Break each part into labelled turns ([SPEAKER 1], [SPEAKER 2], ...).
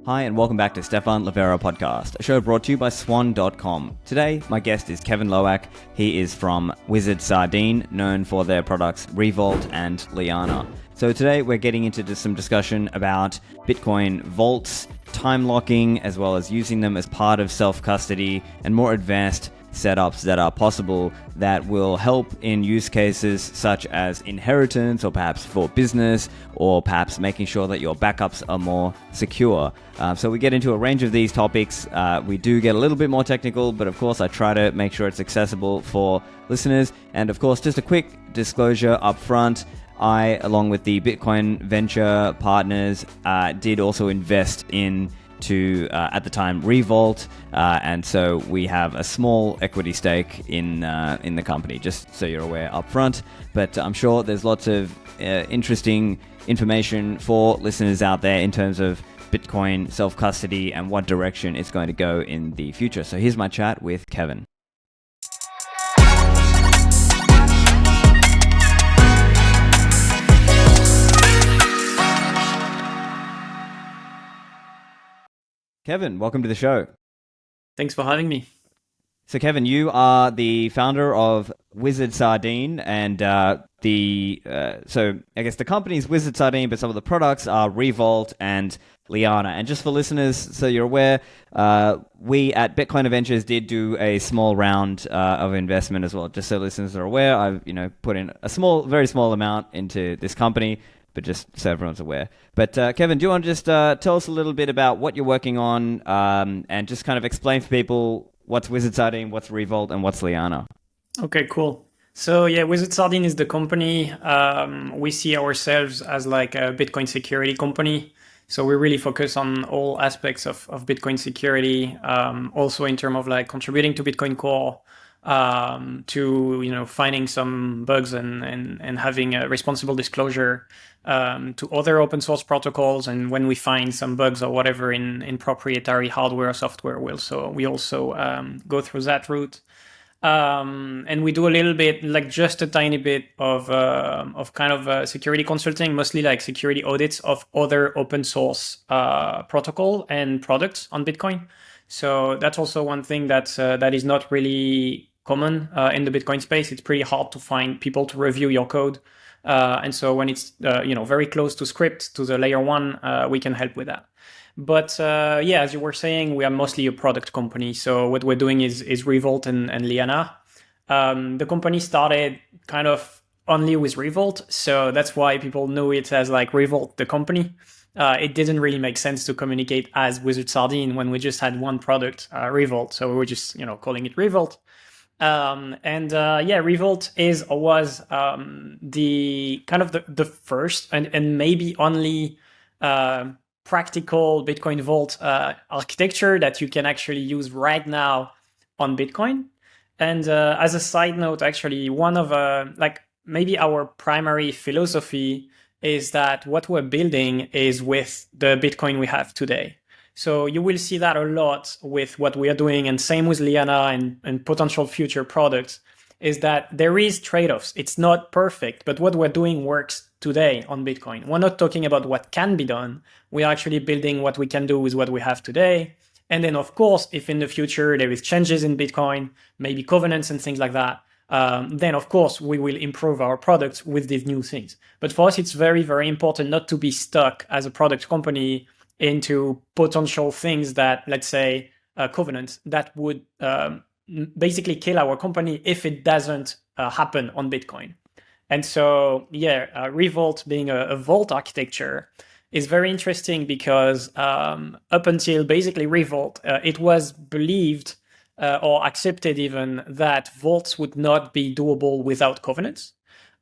[SPEAKER 1] Hi, and welcome back to Stephan Livera Podcast, a show brought to you by Swan.com. Today, my guest is Kevin Loaec. He is from wizardsardine, known for their products Revault and Liana. So today, we're getting into some discussion about Bitcoin vaults, time locking, as well as using them as part of self-custody and more advanced setups that are possible that will help in use cases such as inheritance, or perhaps for business, or perhaps making sure that your backups are more secure. So we get into a range of these topics. We do get a little bit more technical, but of course I try to make sure it's accessible for listeners. And of course, just a quick disclosure up front, I, along with the Bitcoin venture partners, did also invest into at the time Revault, and so we have a small equity stake in the company, just so you're aware up front. But I'm sure there's lots of interesting information for listeners out there in terms of Bitcoin self-custody and what direction it's going to go in the future. So here's my chat with Kevin. Kevin, welcome to the show.
[SPEAKER 2] Thanks for having me.
[SPEAKER 1] So Kevin, you are the founder of wizardsardine, and so I guess the company is wizardsardine, but some of the products are Revault and Liana. And just for listeners, so you're aware, we at Bitcoin Adventures did do a small round of investment as well. Just so listeners are aware, I've put in a very small amount into this company, but just so everyone's aware. But Kevin, do you want to just tell us a little bit about what you're working on, and just kind of explain for people what's wizardsardine, what's Revault, and what's Liana?
[SPEAKER 2] Okay, cool. So yeah, wizardsardine is the company. We see ourselves as like a Bitcoin security company. So we really focus on all aspects of Bitcoin security, also in terms of like contributing to Bitcoin Core, to finding some bugs and having a responsible disclosure to other open source protocols. And when we find some bugs or whatever in proprietary hardware or software, we also go through that route. And we do a little bit, like just a tiny bit of kind of security consulting, mostly like security audits of other open source protocol and products on Bitcoin. So that's also one thing that is not really common in the Bitcoin space. It's pretty hard to find people to review your code. And so when it's very close to script, to the layer one, we can help with that. But as you were saying, we are mostly a product company. So what we're doing is Revault and Liana. The company started kind of only with Revault. So that's why people know it as like Revault, the company. It didn't really make sense to communicate as wizardsardine when we just had one product, Revault. So we were just, calling it Revault. Revault was the kind of the first and maybe only practical Bitcoin vault architecture that you can actually use right now on Bitcoin. And as a side note, actually, one of maybe our primary philosophy is that what we're building is with the Bitcoin we have today. So you will see that a lot with what we are doing, and same with Liana and potential future products, is that there is trade-offs. It's not perfect, but what we're doing works today on Bitcoin. We're not talking about what can be done. We're actually building what we can do with what we have today. And then, of course, if in the future there is changes in Bitcoin, maybe covenants and things like that, then of course we will improve our products with these new things. But for us, it's very, very important not to be stuck as a product company into potential things that, let's say, covenants that would basically kill our company if it doesn't happen on Bitcoin. And so, Revault being a vault architecture is very interesting because up until basically Revault, it was believed or accepted even that vaults would not be doable without covenants.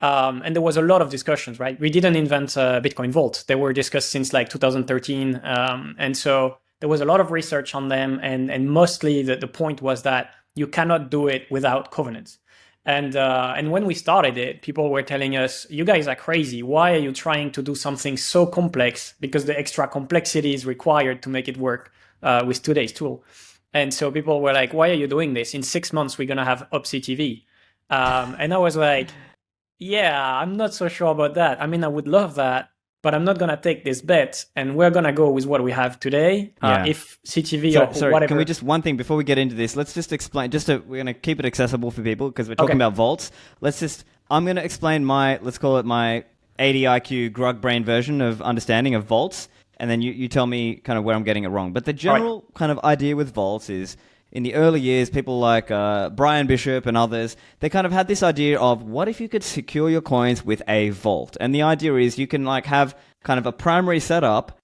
[SPEAKER 2] And there was a lot of discussions, right? We didn't invent Bitcoin Vault. They were discussed since like 2013. And so there was a lot of research on them. And mostly the point was that you cannot do it without covenants. And when we started it, people were telling us, you guys are crazy. Why are you trying to do something so complex? Because the extra complexity is required to make it work with today's tool. And so people were like, why are you doing this? In 6 months, we're going to have OpsCTV. And I was like, yeah, I'm not so sure about that. I mean, I would love that, but I'm not going to take this bet, and we're going to go with what we have today. If CTV or whatever.
[SPEAKER 1] Can we just, one thing before we get into this, let's just explain, we're going to keep it accessible for people because we're talking about vaults. I'm going to explain let's call it my 80 IQ grug brain version of understanding of vaults, and then you tell me kind of where I'm getting it wrong. But the general kind of idea with vaults is, in the early years, people like Brian Bishop and others, they kind of had this idea of, what if you could secure your coins with a vault? And the idea is you can like have kind of a primary setup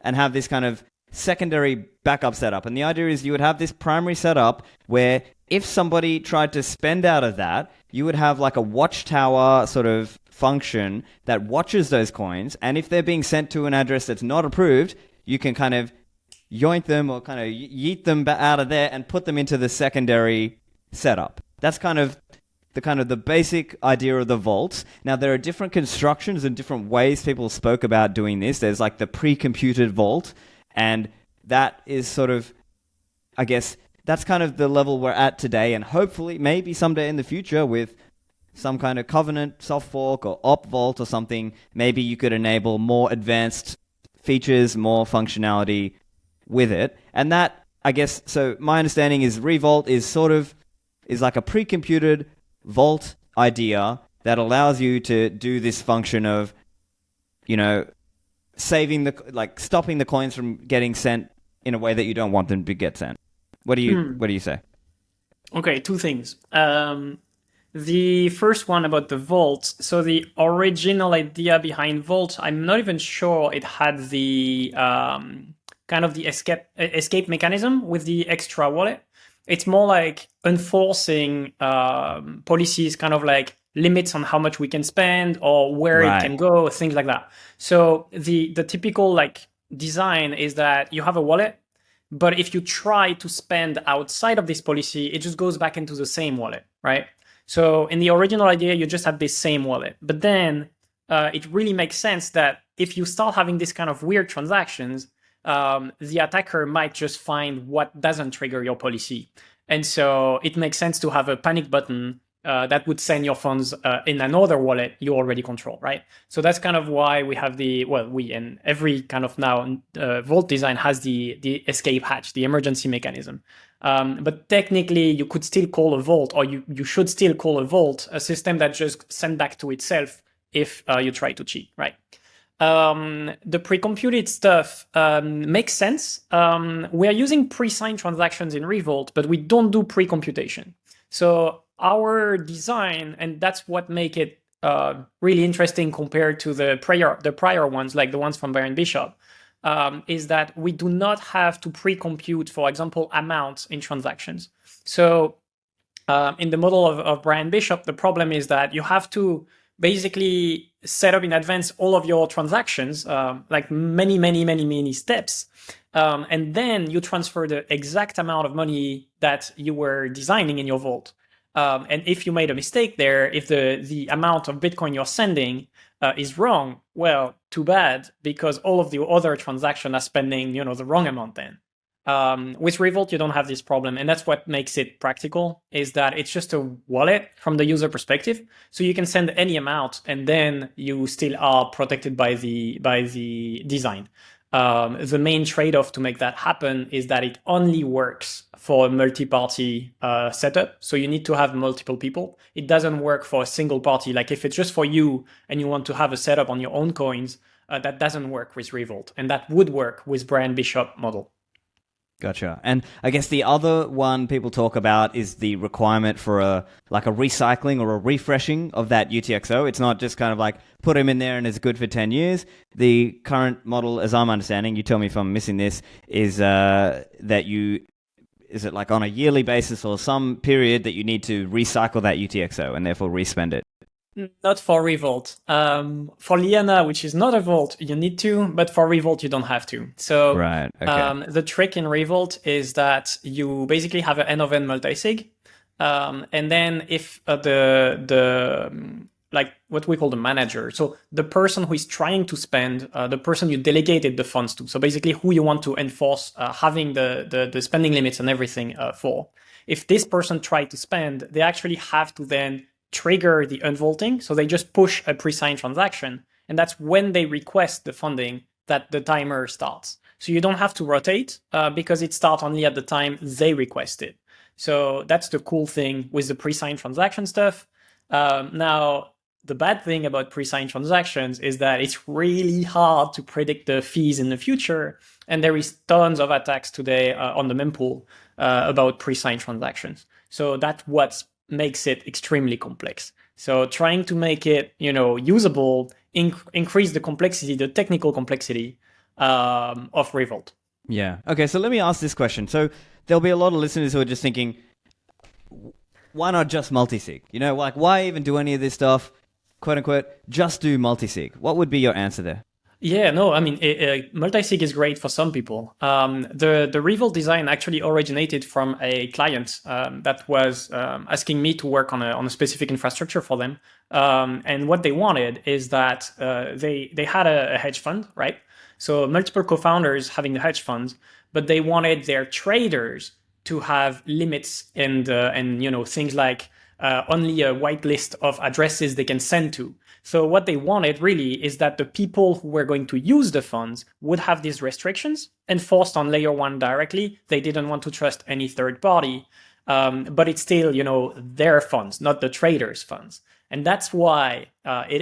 [SPEAKER 1] and have this kind of secondary backup setup. And the idea is you would have this primary setup where if somebody tried to spend out of that, you would have like a watchtower sort of function that watches those coins. And if they're being sent to an address that's not approved, you can kind of yoink them or kind of yeet them out of there and put them into the secondary setup. That's kind of the basic idea of the vaults. Now, there are different constructions and different ways people spoke about doing this. There's like the pre-computed vault, and that is sort of, I guess, that's kind of the level we're at today, and hopefully maybe someday in the future with some kind of Covenant, soft fork, or op vault or something, maybe you could enable more advanced features, more functionality with it. And that, I guess, so my understanding is Revault is like a pre-computed vault idea that allows you to do this function of, stopping the coins from getting sent in a way that you don't want them to get sent. What do you say?
[SPEAKER 2] Okay, two things. The first one about the vault. So the original idea behind Vault, I'm not even sure it had the kind of the escape mechanism with the extra wallet. It's more like enforcing policies, kind of like limits on how much we can spend or where it can go, things like that. So the typical like design is that you have a wallet, but if you try to spend outside of this policy, it just goes back into the same wallet, right? So in the original idea, you just had this same wallet. But then it really makes sense that if you start having this kind of weird transactions, the attacker might just find what doesn't trigger your policy. And so it makes sense to have a panic button that would send your funds in another wallet you already control, right? So that's kind of why we have we and every kind of now vault design has the escape hatch, the emergency mechanism. But technically, you could still call a vault, or you should still call a vault, a system that just sends back to itself if you try to cheat, right? The pre-computed stuff makes sense. We are using pre-signed transactions in Revault, but we don't do pre-computation. So our design, and that's what make it really interesting compared to the prior ones, like the ones from Brian Bishop, is that we do not have to pre-compute, for example, amounts in transactions. So in the model of Brian Bishop, the problem is that you have to basically set up in advance all of your transactions, like many steps. And then you transfer the exact amount of money that you were designing in your vault. And if you made a mistake there, if the amount of Bitcoin you're sending is wrong, well, too bad, because all of the other transactions are spending, the wrong amount then. With Revault, you don't have this problem, and that's what makes it practical, is that it's just a wallet from the user perspective, so you can send any amount, and then you still are protected by the design. The main trade-off to make that happen is that it only works for a multi-party setup, so you need to have multiple people. It doesn't work for a single party. Like if it's just for you and you want to have a setup on your own coins, that doesn't work with Revault, and that would work with Brian Bishop model.
[SPEAKER 1] Gotcha. And I guess the other one people talk about is the requirement for a recycling or a refreshing of that UTXO. It's not just kind of like put them in there and it's good for 10 years. The current model, as I'm understanding, you tell me if I'm missing this, is is it like on a yearly basis or some period that you need to recycle that UTXO and therefore respend it?
[SPEAKER 2] Not for Revault. For Liana, which is not a vault, you need to, but for Revault, you don't have to. So
[SPEAKER 1] right. Okay.
[SPEAKER 2] The trick in Revault is that you basically have an N-of-N multisig. And then if like what we call the manager, so the person who is trying to spend, the person you delegated the funds to, so basically who you want to enforce having the spending limits and everything for. If this person tried to spend, they actually have to then trigger the unvaulting. So they just push a pre-signed transaction, And that's when they request the funding that the timer starts. So you don't have to rotate because it starts only at the time they request it. So that's the cool thing with the pre-signed transaction stuff. Now, the bad thing about pre-signed transactions is that it's really hard to predict the fees in the future. And there is tons of attacks today on the mempool about pre-signed transactions. So that's what makes it extremely complex. So trying to make it, usable, increase the complexity, the technical complexity of Revault.
[SPEAKER 1] Yeah. Okay, so let me ask this question. So there'll be a lot of listeners who are just thinking, why not just multisig? Like, why even do any of this stuff? Quote unquote, just do multisig. What would be your answer there?
[SPEAKER 2] Yeah, no, I mean, multisig is great for some people. The Revault design actually originated from a client that was asking me to work on a specific infrastructure for them. And what they wanted is that they had a hedge fund, right? So multiple co-founders having the hedge funds, but they wanted their traders to have limits and things like only a white list of addresses they can send to. So what they wanted really is that the people who were going to use the funds would have these restrictions enforced on layer one directly. They didn't want to trust any third party, but it's still, their funds, not the traders' funds. And that's why it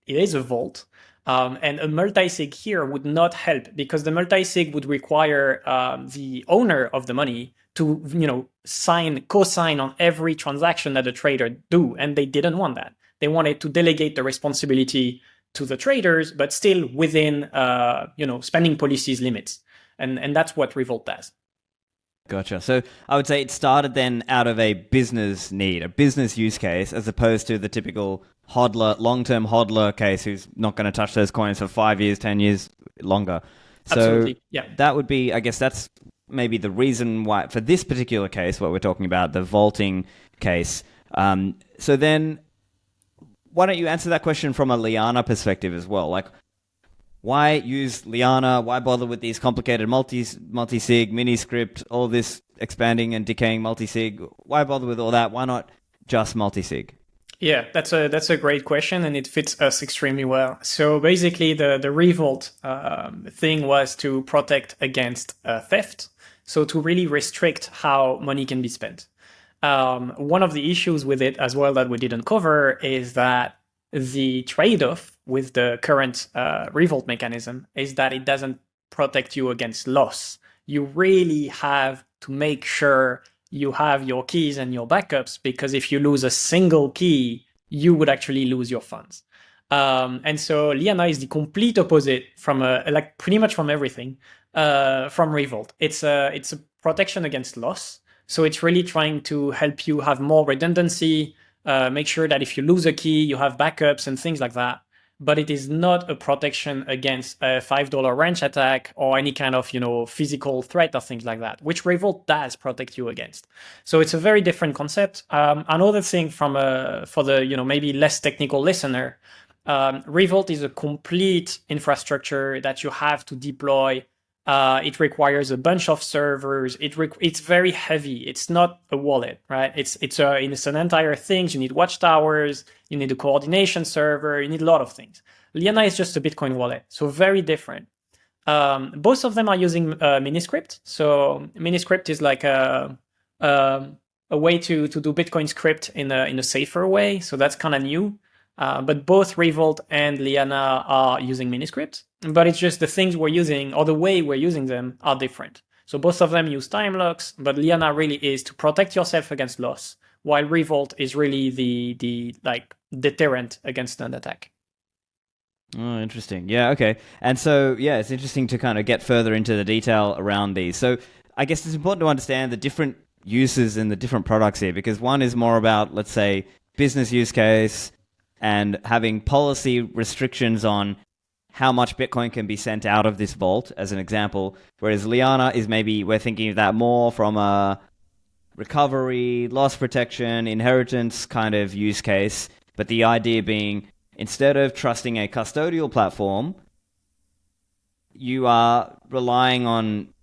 [SPEAKER 2] is a vault. And a multisig here would not help because the multisig would require the owner of the money to, co-sign on every transaction that the trader do. And they didn't want that. They wanted to delegate the responsibility to the traders, but still within, spending policies limits. And that's what Revault does.
[SPEAKER 1] Gotcha. So I would say it started then out of a business need, a business use case, as opposed to the typical hodler, long-term hodler case who's not going to touch those coins for 5 years, 10 years longer. So
[SPEAKER 2] absolutely. Yeah.
[SPEAKER 1] That would be, I guess that's maybe the reason why, for this particular case, what we're talking about, the vaulting case. So then why don't you answer that question from a Liana perspective as well? Like, why use Liana? Why bother with these complicated multi-sig, mini-script, all this expanding and decaying multi-sig? Why bother with all that? Why not just multi-sig?
[SPEAKER 2] Yeah, that's a great question, and it fits us extremely well. So basically, the Revault thing was to protect against theft, so to really restrict how money can be spent. One of the issues with it as well that we didn't cover is that the trade-off with the current Revault mechanism is that it doesn't protect you against loss. You really have to make sure you have your keys and your backups, because if you lose a single key, you would actually lose your funds. And so Liana is the complete opposite from pretty much from everything from Revault. It's a protection against loss. So it's really trying to help you have more redundancy, make sure that if you lose a key, you have backups and things like that. But it is not a protection against a $5 ranch attack or any kind of, physical threat or things like that, which Revault does protect you against. So it's a very different concept. Another thing for the, maybe less technical listener, Revault is a complete infrastructure that you have to deploy. It requires a bunch of servers. It's very heavy. It's not a wallet, right? It's an entire thing. You need watchtowers. You need a coordination server. You need a lot of things. Liana is just a Bitcoin wallet, so very different. Both of them are using Miniscript. So Miniscript is like a way to do Bitcoin script in a safer way. So that's kind of new. But both Revault and Liana are using Miniscript, but it's just the things we're using or the way we're using them are different. So both of them use time locks, but Liana really is to protect yourself against loss, while Revault is really the deterrent against an attack.
[SPEAKER 1] Oh, interesting. Yeah, okay. And so, yeah, it's interesting to kind of get further into the detail around these. So I guess it's important to understand the different uses in the different products here, because one is more about, let's say, business use case, and having policy restrictions on how much Bitcoin can be sent out of this vault, as an example. Whereas Liana is maybe, we're thinking of that more from a recovery, loss protection, inheritance kind of use case. But the idea being, instead of trusting a custodial platform, you are relying on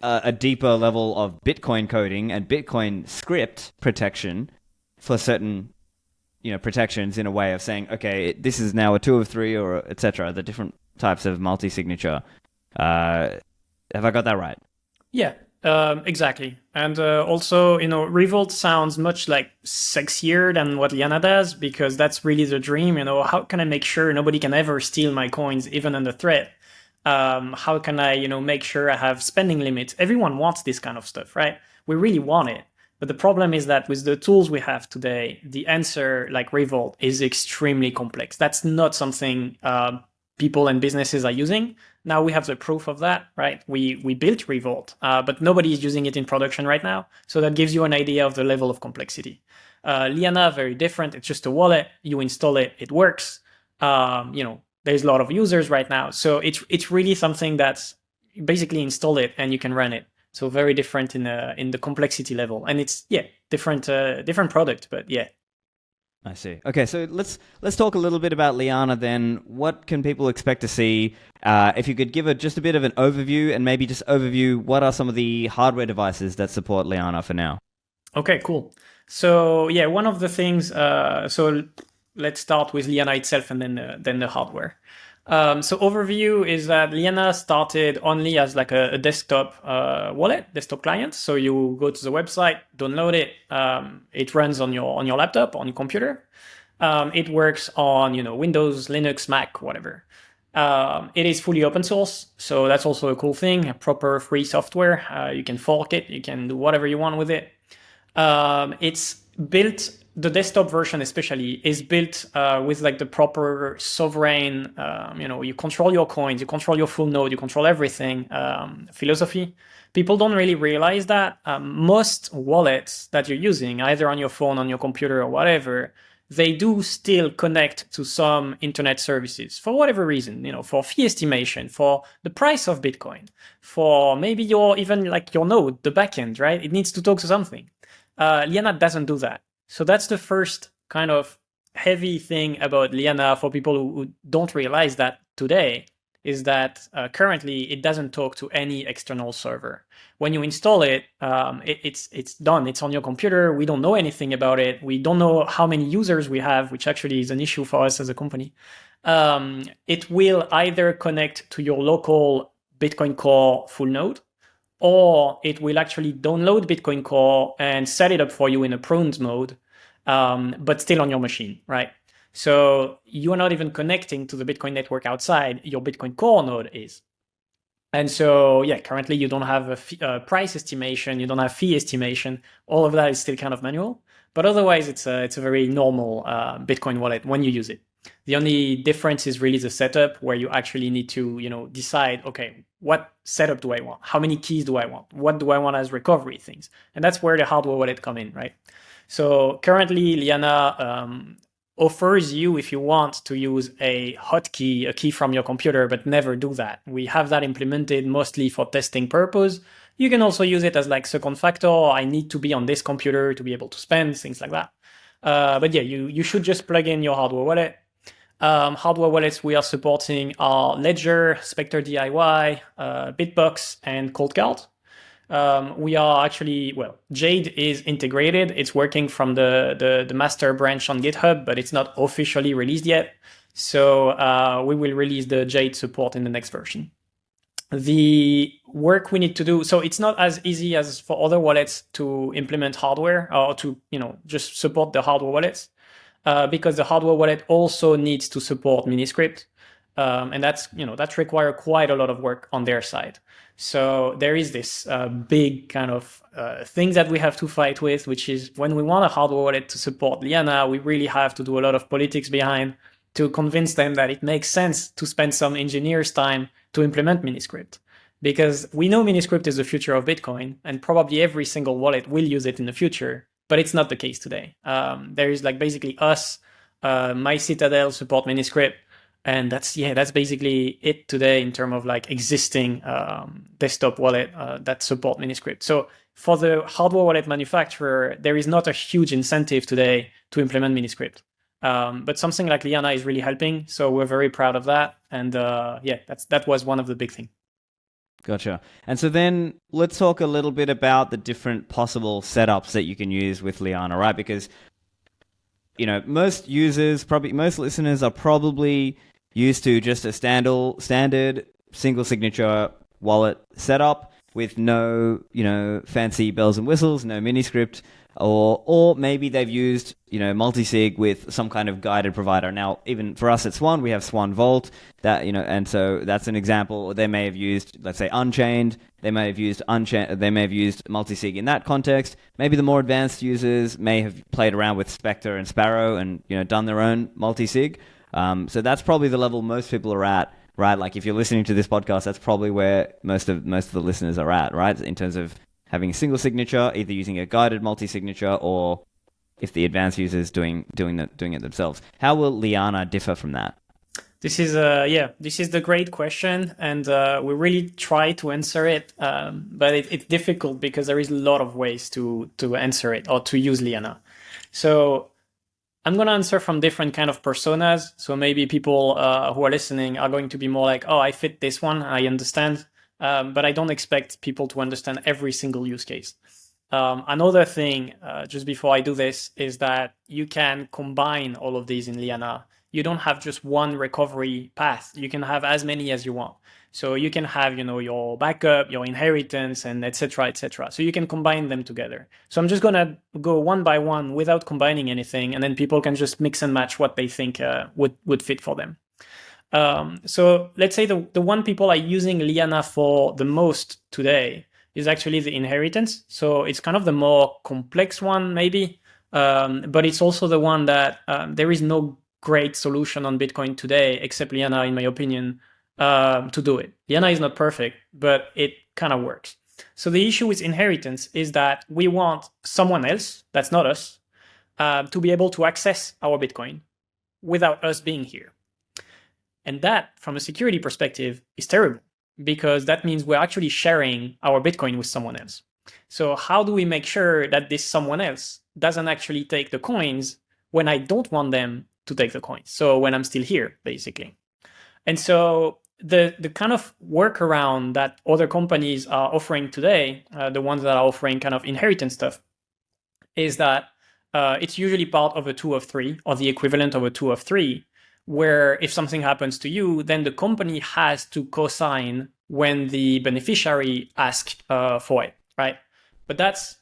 [SPEAKER 1] a deeper level of Bitcoin coding and Bitcoin script protection for certain protections in a way of saying, okay, this is now a 2 of 3 or etc. The different types of multi-signature. Have I got that right?
[SPEAKER 2] Yeah, exactly. And also, Revolt sounds much like sexier than what Liana does, because that's really the dream. How can I make sure nobody can ever steal my coins, even under threat? How can I, make sure I have spending limits? Everyone wants this kind of stuff, right? We really want it. But the problem is that with the tools we have today, the answer, like Revolt, is extremely complex. That's not something people and businesses are using. Now we have the proof of that, right? We built Revolt, but nobody is using it in production right now. So that gives you an idea of the level of complexity. Liana, very different. It's just a wallet. You install it, it works. There's a lot of users right now. So it's really something that's basically install it and you can run it. So very different in the complexity level, and it's different product, but yeah.
[SPEAKER 1] I see. Okay, so let's talk a little bit about Liana then. What can people expect to see? If you could give just a bit of an overview, and maybe just overview what are some of the hardware devices that support Liana for now.
[SPEAKER 2] Okay, cool. So yeah, one of the things. So let's start with Liana itself, and then the hardware. So overview is that Liana started only as like a desktop wallet, desktop client. So you go to the website, download it. It runs on your laptop, on your computer. It works on Windows, Linux, Mac, whatever. It is fully open source, so that's also a cool thing. A proper free software. You can fork it. You can do whatever you want with it. It's built. The desktop version especially is built with like the proper sovereign, you control your coins, you control your full node, you control everything philosophy. People don't really realize that most wallets that you're using, either on your phone, on your computer or whatever, they do still connect to some internet services for whatever reason, for fee estimation, for the price of Bitcoin, for maybe your node, the backend, right? It needs to talk to something. Liana doesn't do that. So that's the first kind of heavy thing about Liana for people who don't realize that today, is that currently it doesn't talk to any external server. When you install it, it's done. It's on your computer. We don't know anything about it. We don't know how many users we have, which actually is an issue for us as a company. It will either connect to your local Bitcoin Core full node, or it will actually download Bitcoin Core and set it up for you in a pruned mode, but still on your machine, right? So you are not even connecting to the Bitcoin network outside, your Bitcoin Core node is. And so, yeah, currently you don't have a price estimation, you don't have fee estimation. All of that is still kind of manual, but otherwise it's a very normal Bitcoin wallet when you use it. The only difference is really the setup, where you actually need to, decide, okay, what setup do I want? How many keys do I want? What do I want as recovery things? And that's where the hardware wallet come in, right? So currently Liana offers you, if you want, to use a hotkey, a key from your computer, but never do that. We have that implemented mostly for testing purpose. You can also use it as like second factor. I need to be on this computer to be able to spend, things like that. But yeah, you should just plug in your hardware wallet. Hardware wallets we are supporting are Ledger, Spectre DIY, Bitbox, and Coldcard. We are actually, Jade is integrated. It's working from the master branch on GitHub, but it's not officially released yet. So we will release the Jade support in the next version. The work we need to do, so it's not as easy as for other wallets to implement hardware or to, just support the hardware wallets. Because the hardware wallet also needs to support Miniscript. And that's require quite a lot of work on their side. So there is this big kind of thing that we have to fight with, which is when we want a hardware wallet to support Liana, we really have to do a lot of politics behind to convince them that it makes sense to spend some engineers' time to implement Miniscript. Because we know Miniscript is the future of Bitcoin, and probably every single wallet will use it in the future. But it's not the case today. There is like basically us, MyCitadel support Miniscript, and that's basically it today in terms of like existing desktop wallet that support Miniscript. So for the hardware wallet manufacturer, there is not a huge incentive today to implement Miniscript. But something like Liana is really helping, so we're very proud of that. And that was one of the big things.
[SPEAKER 1] Gotcha. And so then let's talk a little bit about the different possible setups that you can use with Liana, right? Because most listeners are probably used to just a standard single signature wallet setup with no, fancy bells and whistles, no mini script, or maybe they've used, multi-sig with some kind of guided provider. Now, even for us at Swan, we have Swan Vault that, and so that's an example. They may have used, let's say, Unchained. They may have used multi-sig in that context. Maybe the more advanced users may have played around with Spectre and Sparrow and, done their own multi-sig. So that's probably the level most people are at, right? Like if you're listening to this podcast, that's probably where most of the listeners are at, right? In terms of having a single signature, either using a guided multi-signature, or if the advanced users doing it themselves. How will Liana differ from that?
[SPEAKER 2] This is the great question, and we really try to answer it, but it's difficult because there is a lot of ways to answer it or to use Liana. So I'm going to answer from different kind of personas. So maybe people who are listening are going to be more like, oh, I fit this one, I understand. But I don't expect people to understand every single use case. Another thing, just before I do this, is that you can combine all of these in Liana. You don't have just one recovery path. You can have as many as you want. So you can have, your backup, your inheritance, and et cetera, et cetera. So you can combine them together. So I'm just going to go one by one without combining anything, and then people can just mix and match what they think would fit for them. So let's say the one people are using Liana for the most today is actually the inheritance. So it's kind of the more complex one, maybe, but it's also the one that there is no great solution on Bitcoin today, except Liana, in my opinion, to do it. Liana is not perfect, but it kind of works. So the issue with inheritance is that we want someone else, that's not us, to be able to access our Bitcoin without us being here. And that, from a security perspective, is terrible, because that means we're actually sharing our Bitcoin with someone else. So how do we make sure that this someone else doesn't actually take the coins when I don't want them to take the coins? So when I'm still here, basically. And so the kind of workaround that other companies are offering today, the ones that are offering kind of inheritance stuff, is that it's usually part of a 2 of 3, or the equivalent of a 2 of 3, where if something happens to you, then the company has to co-sign when the beneficiary asks for it, right? But that's,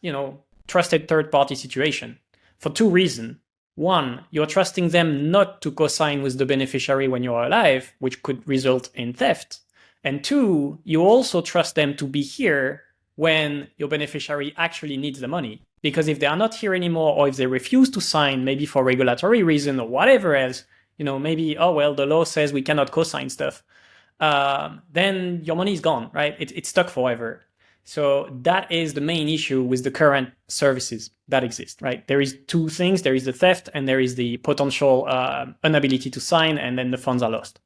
[SPEAKER 2] trusted third-party situation for 2 reasons. One, you're trusting them not to co-sign with the beneficiary when you're alive, which could result in theft. And 2, you also trust them to be here when your beneficiary actually needs the money. Because if they are not here anymore, or if they refuse to sign, maybe for regulatory reason or whatever else, maybe, oh, well, the law says we cannot co-sign stuff, then your money is gone, right? It's stuck forever. So that is the main issue with the current services that exist, right? There is 2 things. There is the theft, and there is the potential inability to sign, and then the funds are lost.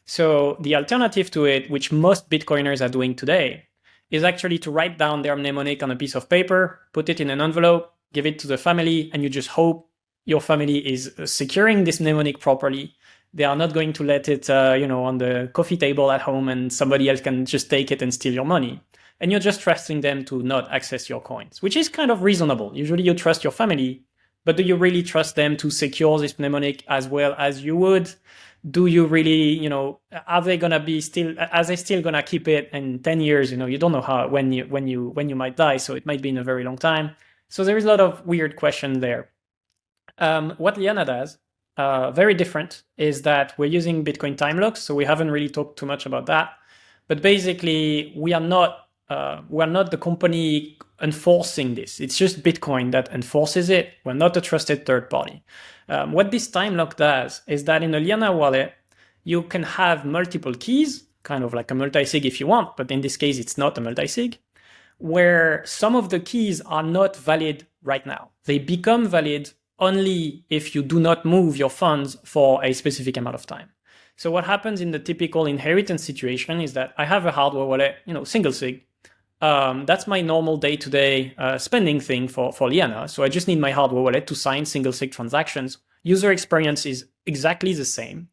[SPEAKER 2] So the alternative to it, which most Bitcoiners are doing today, is actually to write down their mnemonic on a piece of paper, put it in an envelope, give it to the family, and you just hope your family is securing this mnemonic properly. They are not going to let it, on the coffee table at home, and somebody else can just take it and steal your money. And you're just trusting them to not access your coins, which is kind of reasonable. Usually you trust your family, but do you really trust them to secure this mnemonic as well as you would? Do you really, are they still gonna keep it in 10 years? You don't know when you might die, so it might be in a very long time. So there is a lot of weird questions there. What Liana does, very different, is that we're using Bitcoin time locks, so we haven't really talked too much about that. But basically, we are not the company enforcing this. It's just Bitcoin that enforces it. We're not a trusted third party. What this time lock does is that in a Liana wallet, you can have multiple keys, kind of like a multi-sig if you want, but in this case, it's not a multi-sig, where some of the keys are not valid right now. They become valid only if you do not move your funds for a specific amount of time. So what happens in the typical inheritance situation is that I have a hardware wallet, single sig. That's my normal day-to-day spending thing for Liana. So I just need my hardware wallet to sign single sig transactions. User experience is exactly the same.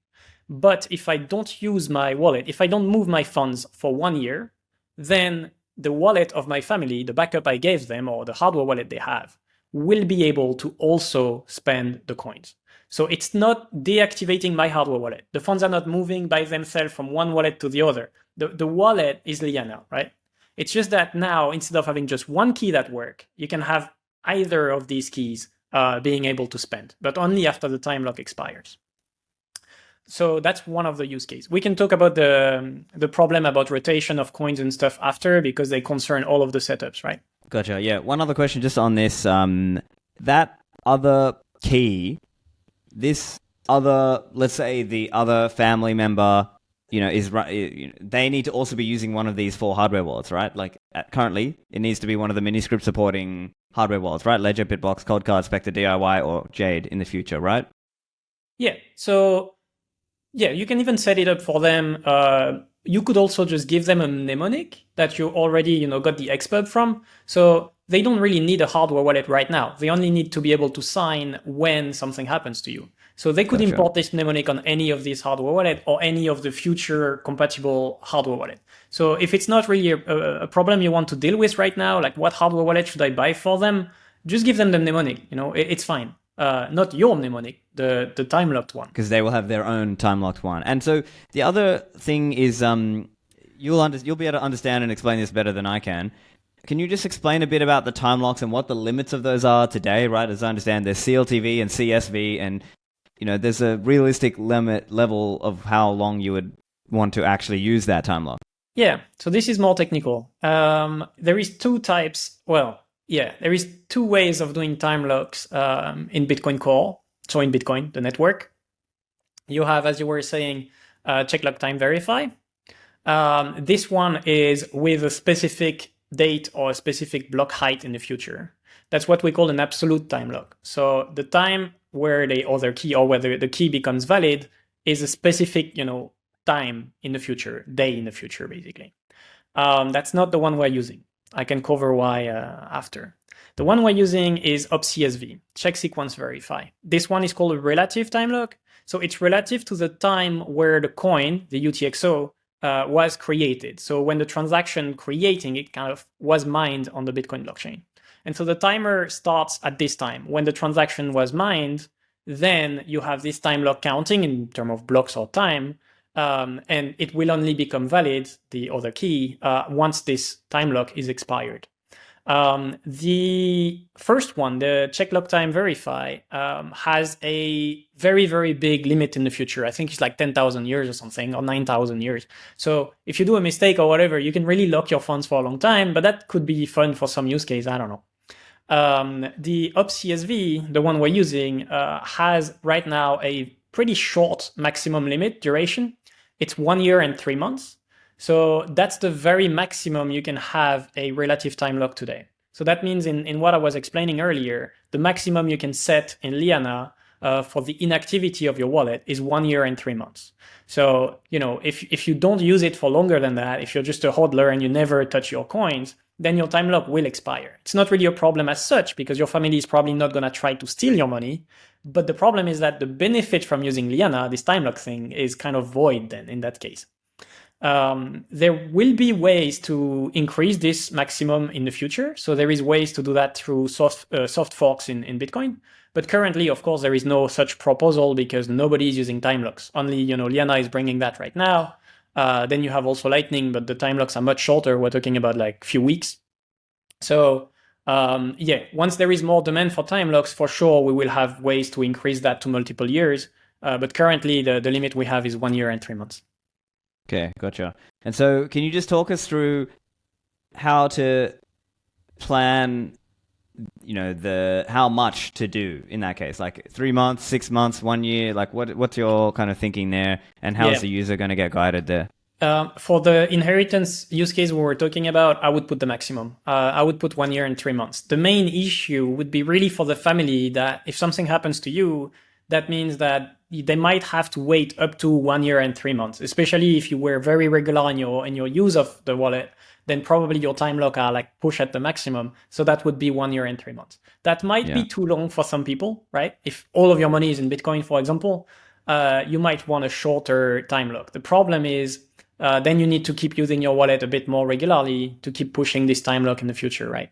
[SPEAKER 2] But if I don't use my wallet, if I don't move my funds for 1 year, then the wallet of my family, the backup I gave them, or the hardware wallet they have, will be able to also spend the coins. So it's not deactivating my hardware wallet. The funds are not moving by themselves from one wallet to the other. The wallet is Liana, right? It's just that now, instead of having just one key that works, you can have either of these keys being able to spend, but only after the time lock expires. So that's one of the use cases. We can talk about the problem about rotation of coins and stuff after, because they concern all of the setups, right?
[SPEAKER 1] Gotcha. Yeah. One other question just on this. That other key, this other, let's say the other family member, they need to also be using one of these 4 hardware wallets, right? Like currently, it needs to be one of the Miniscript supporting hardware wallets, right? Ledger, Bitbox, Coldcard, Spectre, DIY, or Jade in the future, right?
[SPEAKER 2] Yeah. So yeah, you can even set it up for them. You could also just give them a mnemonic that you already, got the expert from. So they don't really need a hardware wallet right now. They only need to be able to sign when something happens to you. So they could import this mnemonic on any of these hardware wallet or any of the future compatible hardware wallet. So if it's not really a problem you want to deal with right now, like what hardware wallet should I buy for them, just give them the mnemonic. It's fine. Not your mnemonic, the time-locked one.
[SPEAKER 1] Because they will have their own time-locked one. And so the other thing is you'll be able to understand and explain this better than I can. Can you just explain a bit about the time locks and what the limits of those are today, right? As I understand, there's CLTV and CSV, and there's a realistic limit level of how long you would want to actually use that time lock.
[SPEAKER 2] Yeah, so this is more technical. There is 2 types. Well, yeah, there is 2 ways of doing time locks in Bitcoin Core. So in Bitcoin, the network, you have, as you were saying, check lock time verify. This one is with a specific date or a specific block height in the future. That's what we call an absolute time lock. So the time where the other key or whether the key becomes valid is a specific, time in the future, day in the future, basically. That's not the one we're using. I can cover why after. The one we're using is OpCSV, check sequence verify. This one is called a relative time lock. So it's relative to the time where the coin, the UTXO, was created. So when the transaction creating it kind of was mined on the Bitcoin blockchain. And so the timer starts at this time. When the transaction was mined, then you have this time lock counting in terms of blocks or time, and it will only become valid, the other key, once this time lock is expired. The first one, the check lock time verify, has a very, very big limit in the future. I think it's like 10,000 years or something, or 9,000 years. So if you do a mistake or whatever, you can really lock your funds for a long time, but that could be fun for some use case. I don't know. The OpCSV, the one we're using, has right now a pretty short maximum limit duration. It's 1 year and 3 months. So that's the very maximum you can have a relative time lock today. So that means in what I was explaining earlier, the maximum you can set in Liana for the inactivity of your wallet is 1 year and 3 months. So, if you don't use it for longer than that, if you're just a hodler and you never touch your coins, then your time lock will expire. It's not really a problem as such because your family is probably not going to try to steal your money. But the problem is that the benefit from using Liana, this time lock thing, is kind of void then in that case. There will be ways to increase this maximum in the future. So there is ways to do that through soft forks in Bitcoin. But currently, of course, there is no such proposal because nobody is using time locks. Only, Liana is bringing that right now. Then you have also Lightning, but the time locks are much shorter. We're talking about like a few weeks. So once there is more demand for time locks, for sure, we will have ways to increase that to multiple years. But currently, the limit we have is 1 year and 3 months.
[SPEAKER 1] Okay, gotcha. And so can you just talk us through how to plan, how much to do in that case? Like 3 months, 6 months, 1 year? Like what's your kind of thinking there? And how is the user going to get guided there?
[SPEAKER 2] For the inheritance use case we were talking about, I would put the maximum. I would put 1 year and 3 months. The main issue would be really for the family that if something happens to you, that means that they might have to wait up to 1 year and 3 months, especially if you were very regular in your use of the wallet, then probably your time lock are like push at the maximum. So that would be 1 year and 3 months. That might be too long for some people, right? If all of your money is in Bitcoin, for example, you might want a shorter time lock. The problem is then you need to keep using your wallet a bit more regularly to keep pushing this time lock in the future, right?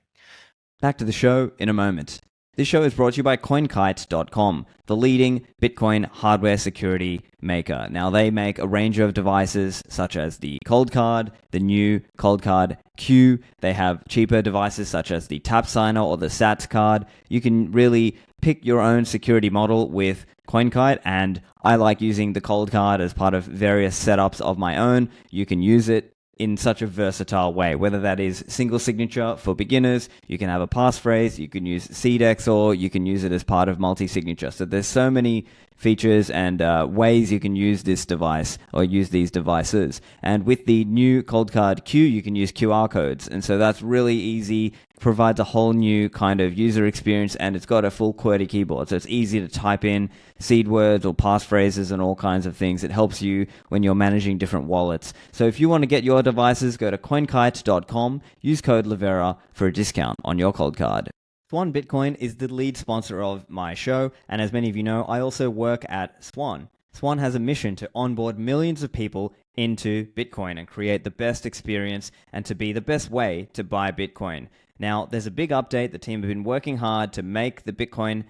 [SPEAKER 1] Back to the show in a moment. This show is brought to you by CoinKite.com, the leading Bitcoin hardware security maker. Now, they make a range of devices such as the Cold Card, the new Cold Card Q. They have cheaper devices such as the Tap Signer or the SATS card. You can really pick your own security model with CoinKite, and I like using the Cold Card as part of various setups of my own. You can use it in such a versatile way, whether that is single signature for beginners, you can have a passphrase, you can use CDEX, or you can use it as part of multi-signature. So there's so many features and ways you can use this device or use these devices. And with the new Cold Card Q, you can use QR codes. And so that's really easy, provides a whole new kind of user experience, and it's got a full QWERTY keyboard. So it's easy to type in seed words or passphrases and all kinds of things. It helps you when you're managing different wallets. So if you want to get your devices, go to CoinKite.com, use code Livera for a discount on your Cold Card. Swan Bitcoin is the lead sponsor of my show, and as many of you know, I also work at Swan. Swan has a mission to onboard millions of people into Bitcoin and create the best experience and to be the best way to buy Bitcoin. Now, there's a big update. The team have been working hard to make the Bitcoin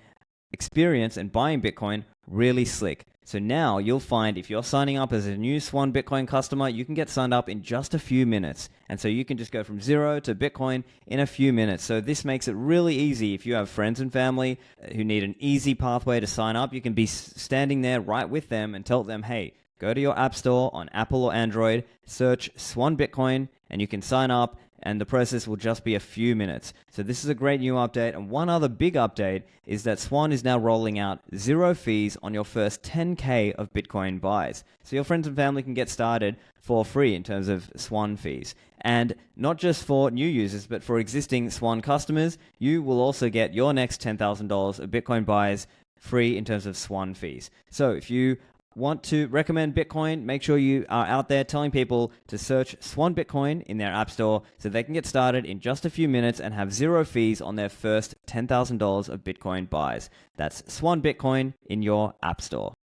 [SPEAKER 1] experience and buying Bitcoin really slick. So now you'll find if you're signing up as a new Swan Bitcoin customer, you can get signed up in just a few minutes. And so you can just go from zero to Bitcoin in a few minutes. So this makes it really easy if you have friends and family who need an easy pathway to sign up. You can be standing there right with them and tell them, hey, go to your app store on Apple or Android, search Swan Bitcoin, and you can sign up. And the process will just be a few minutes. So this is a great new update. And one other big update is that Swan is now rolling out 0 fees on your first 10K of Bitcoin buys. So your friends and family can get started for free in terms of Swan fees. And not just for new users, but for existing Swan customers, you will also get your next $10,000 of Bitcoin buys free in terms of Swan fees. So if you want to recommend Bitcoin, make sure you are out there telling people to search Swan Bitcoin in their app store so they can get started in just a few minutes and have 0 fees on their first $10,000 of Bitcoin buys. That's Swan Bitcoin in your app store.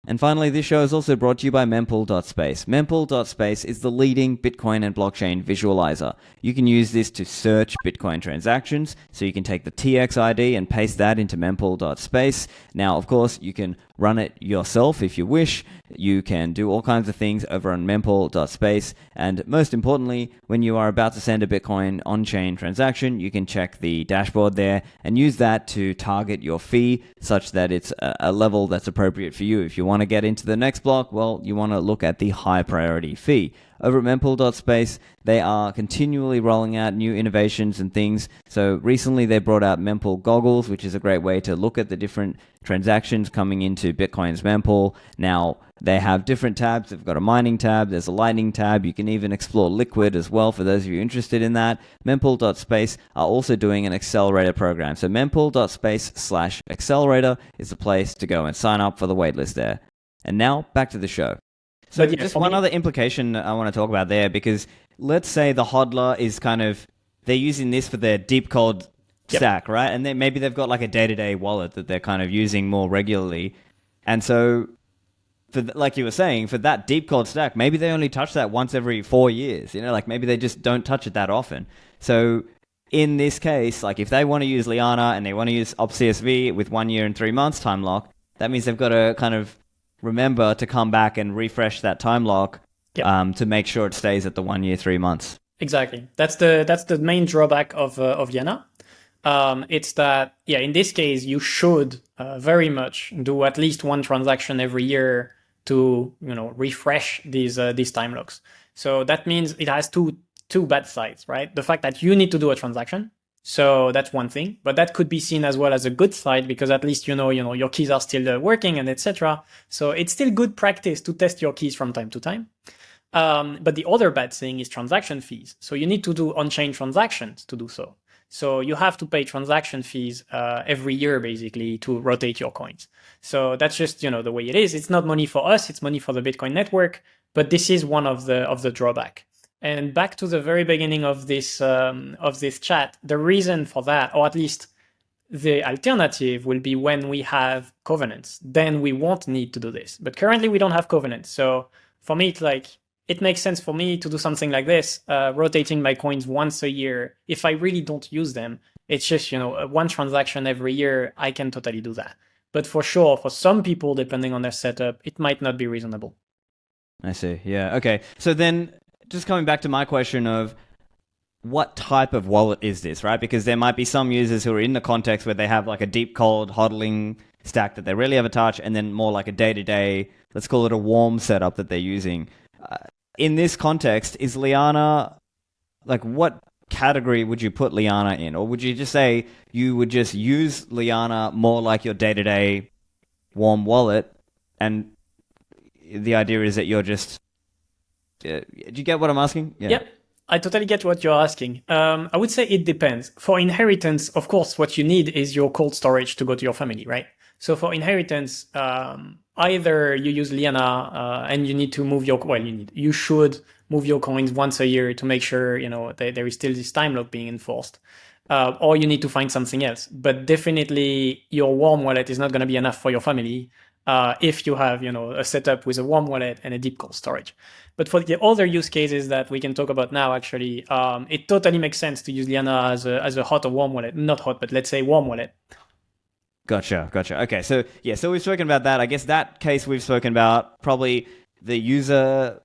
[SPEAKER 1] And finally, this show is also brought to you by Mempool.space. Mempool.space is the leading Bitcoin and blockchain visualizer. You can use this to search Bitcoin transactions, so you can take the TX ID and paste that into Mempool.space. Now, of course, you can run it yourself if you wish. You can do all kinds of things over on Mempool.space. And most importantly, when you are about to send a Bitcoin on-chain transaction, you can check the dashboard there and use that to target your fee such that it's a level that's appropriate for you. If you want to get into the next block, well, you want to look at the high priority fee. Over at Mempool.space, they are continually rolling out new innovations and things. So recently they brought out Mempool Goggles, which is a great way to look at the different transactions coming into Bitcoin's Mempool. Now, they have different tabs. They've got a mining tab, there's a lightning tab. You can even explore Liquid as well for those of you interested in that. Mempool.space are also doing an accelerator program. So Mempool.space/accelerator is the place to go and sign up for the waitlist there. And now, back to the show. So yeah, just one other implication I want to talk about there, because let's say the hodler is they're using this for their deep cold stack, right? And then maybe they've got like a day-to-day wallet that they're kind of using more regularly. And so, like you were saying, for that deep cold stack, maybe they only touch that once every 4 years. Like maybe they just don't touch it that often. So in this case, like if they want to use Liana and they want to use OpCSV with 1 year and 3 months time lock, that means they've got to kind of remember to come back and refresh that time lock to make sure it stays at the 1 year, 3 months.
[SPEAKER 2] Exactly. That's the main drawback of Liana. It's that, in this case, you should very much do at least one transaction every year to refresh these time locks. So that means it has two bad sides, right? The fact that you need to do a transaction. So that's one thing, but that could be seen as well as a good side, because at least your keys are still working and etc. So it's still good practice to test your keys from time to time. But the other bad thing is transaction fees. So you need to do on-chain transactions to do so. So you have to pay transaction fees every year basically to rotate your coins. So that's just the way it is. It's not money for us; it's money for the Bitcoin network. But this is one of the drawback. And back to the very beginning of this chat, the reason for that, or at least the alternative, will be when we have covenants. Then we won't need to do this. But currently we don't have covenants. So for me, it makes sense for me to do something like this, rotating my coins once a year if I really don't use them, It's just, one transaction every year, I can totally do that. But for sure, for some people, depending on their setup, it might not be reasonable.
[SPEAKER 1] I see. Yeah. Okay. So then just coming back to my question of what type of wallet is this, right? Because there might be some users who are in the context where they have like a deep cold hodling stack that they rarely ever touch, and then more like a day-to-day, let's call it a warm setup that they're using. In this context, is Liana, like what category would you put Liana in? Or would you just say you would just use Liana more like your day-to-day warm wallet, and the idea is that you're just... do you get what I'm asking?
[SPEAKER 2] Yeah. Yep. I totally get what you're asking. I would say it depends. For inheritance, of course, what you need is your cold storage to go to your family, right? So for inheritance, either you use Liana and you need to move you should move your coins once a year to make sure, there is still this time lock being enforced. Or you need to find something else. But definitely your warm wallet is not going to be enough for your family if you have, a setup with a warm wallet and a deep cold storage. But for the other use cases that we can talk about now, actually, it totally makes sense to use Liana as a hot or warm wallet. Not hot, but let's say warm wallet.
[SPEAKER 1] Gotcha. Okay, so we've spoken about that. I guess that case we've spoken about, probably the user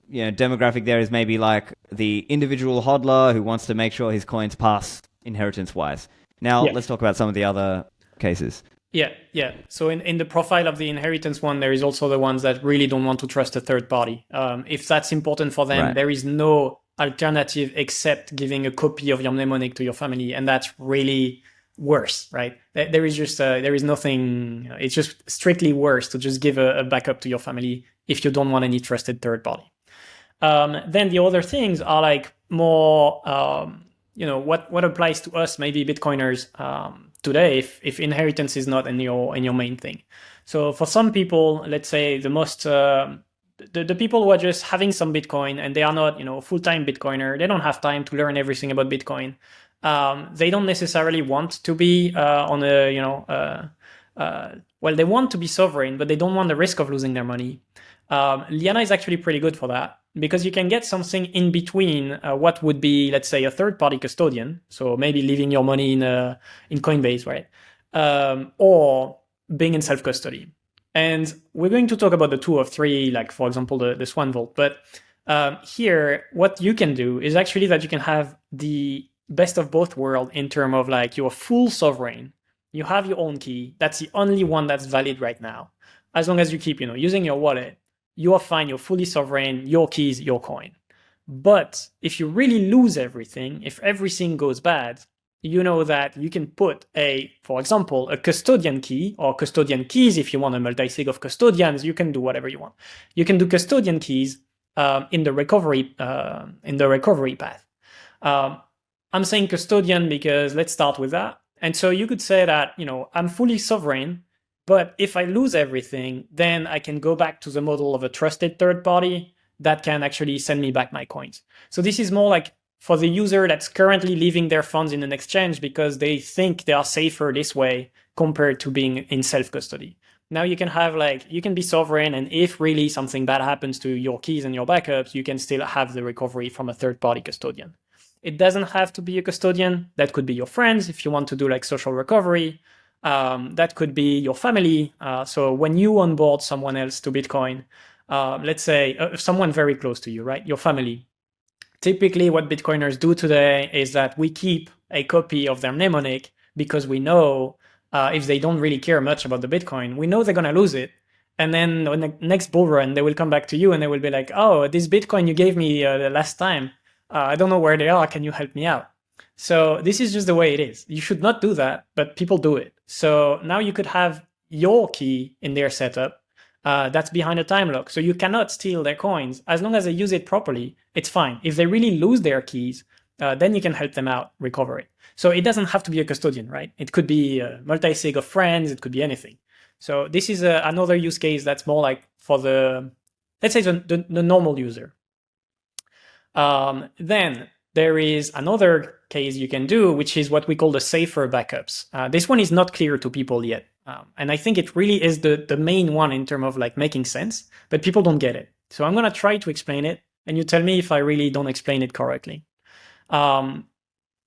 [SPEAKER 1] demographic there is maybe like the individual hodler who wants to make sure his coins pass inheritance-wise. Now, let's talk about some of the other cases.
[SPEAKER 2] Yeah. So in the profile of the inheritance one, there is also the ones that really don't want to trust a third party. If that's important for them, right, there is no alternative except giving a copy of your mnemonic to your family, and that's really worse, right? There is nothing. It's just strictly worse to just give a backup to your family if you don't want any trusted third party. Then the other things are like more, what applies to us, maybe Bitcoiners. Today, if inheritance is not in your main thing. So for some people, let's say the most the people who are just having some Bitcoin and they are not full-time Bitcoiner, they don't have time to learn everything about Bitcoin. They don't necessarily want to be on a they want to be sovereign, but they don't want the risk of losing their money. Liana is actually pretty good for that, because you can get something in between what would be, let's say, a third-party custodian, so maybe leaving your money in Coinbase, right? Or being in self-custody. And we're going to talk about the 2 of 3, like, for example, the Swan Vault. But here, what you can do is actually that you can have the best of both worlds in terms of, like, you're full sovereign. You have your own key. That's the only one that's valid right now. As long as you keep, using your wallet, you are fine, you're fully sovereign, your keys, your coin. But if you really lose everything, if everything goes bad, you know that you can put for example, a custodian key or custodian keys. If you want a multi-sig of custodians, you can do whatever you want. You can do custodian keys in the recovery path. I'm saying custodian because let's start with that. And so you could say that, I'm fully sovereign, but if I lose everything, then I can go back to the model of a trusted third party that can actually send me back my coins. So this is more like for the user that's currently leaving their funds in an exchange because they think they are safer this way compared to being in self-custody. Now you can have you can be sovereign, and if really something bad happens to your keys and your backups, you can still have the recovery from a third-party custodian. It doesn't have to be a custodian. That could be your friends if you want to do like social recovery. That could be your family. So when you onboard someone else to Bitcoin, let's say someone very close to you, right? Your family. Typically what Bitcoiners do today is that we keep a copy of their mnemonic because we know if they don't really care much about the Bitcoin, we know they're going to lose it. And then on the next bull run, they will come back to you and they will be like, oh, this Bitcoin you gave me the last time, I don't know where they are. Can you help me out? So this is just the way it is. You should not do that, but people do it. So now you could have your key in their setup that's behind a time lock. So you cannot steal their coins. As long as they use it properly, it's fine. If they really lose their keys, then you can help them out recover it. So it doesn't have to be a custodian, right? It could be a multi-sig of friends. It could be anything. So this is another use case that's more like for let's say the normal user. Then there is another case you can do, which is what we call the safer backups. This one is not clear to people yet. And I think it really is the main one in terms of like making sense, but people don't get it. So I'm going to try to explain it, and you tell me if I really don't explain it correctly.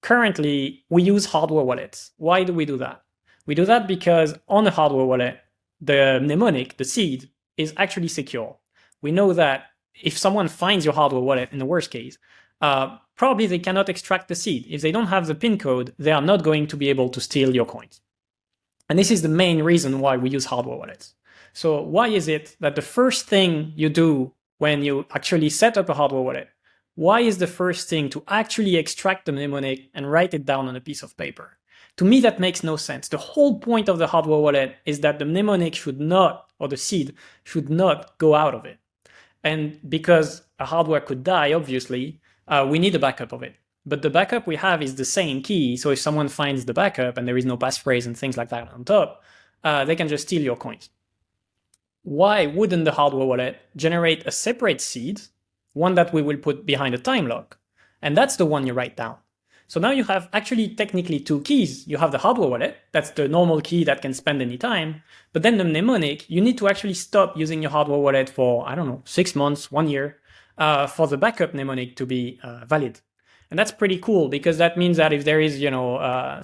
[SPEAKER 2] currently we use hardware wallets. Why do we do that? We do that because on a hardware wallet, the mnemonic, the seed, is actually secure. We know that if someone finds your hardware wallet, in the worst case, probably they cannot extract the seed. If they don't have the PIN code, they are not going to be able to steal your coins. And this is the main reason why we use hardware wallets. So why is it that the first thing you do when you actually set up a hardware wallet, why is the first thing to actually extract the mnemonic and write it down on a piece of paper? To me, that makes no sense. The whole point of the hardware wallet is that the mnemonic should not, or the seed, should not go out of it. And because a hardware could die, obviously, we need a backup of it. But the backup we have is the same key. So if someone finds the backup and there is no passphrase and things like that on top, they can just steal your coins. Why wouldn't the hardware wallet generate a separate seed, one that we will put behind a time lock? And that's the one you write down. So now you have actually technically two keys. You have the hardware wallet, that's the normal key that can spend any time. But then the mnemonic, you need to actually stop using your hardware wallet for, 6 months, 1 year, for the backup mnemonic to be valid. And that's pretty cool because that means that if there is,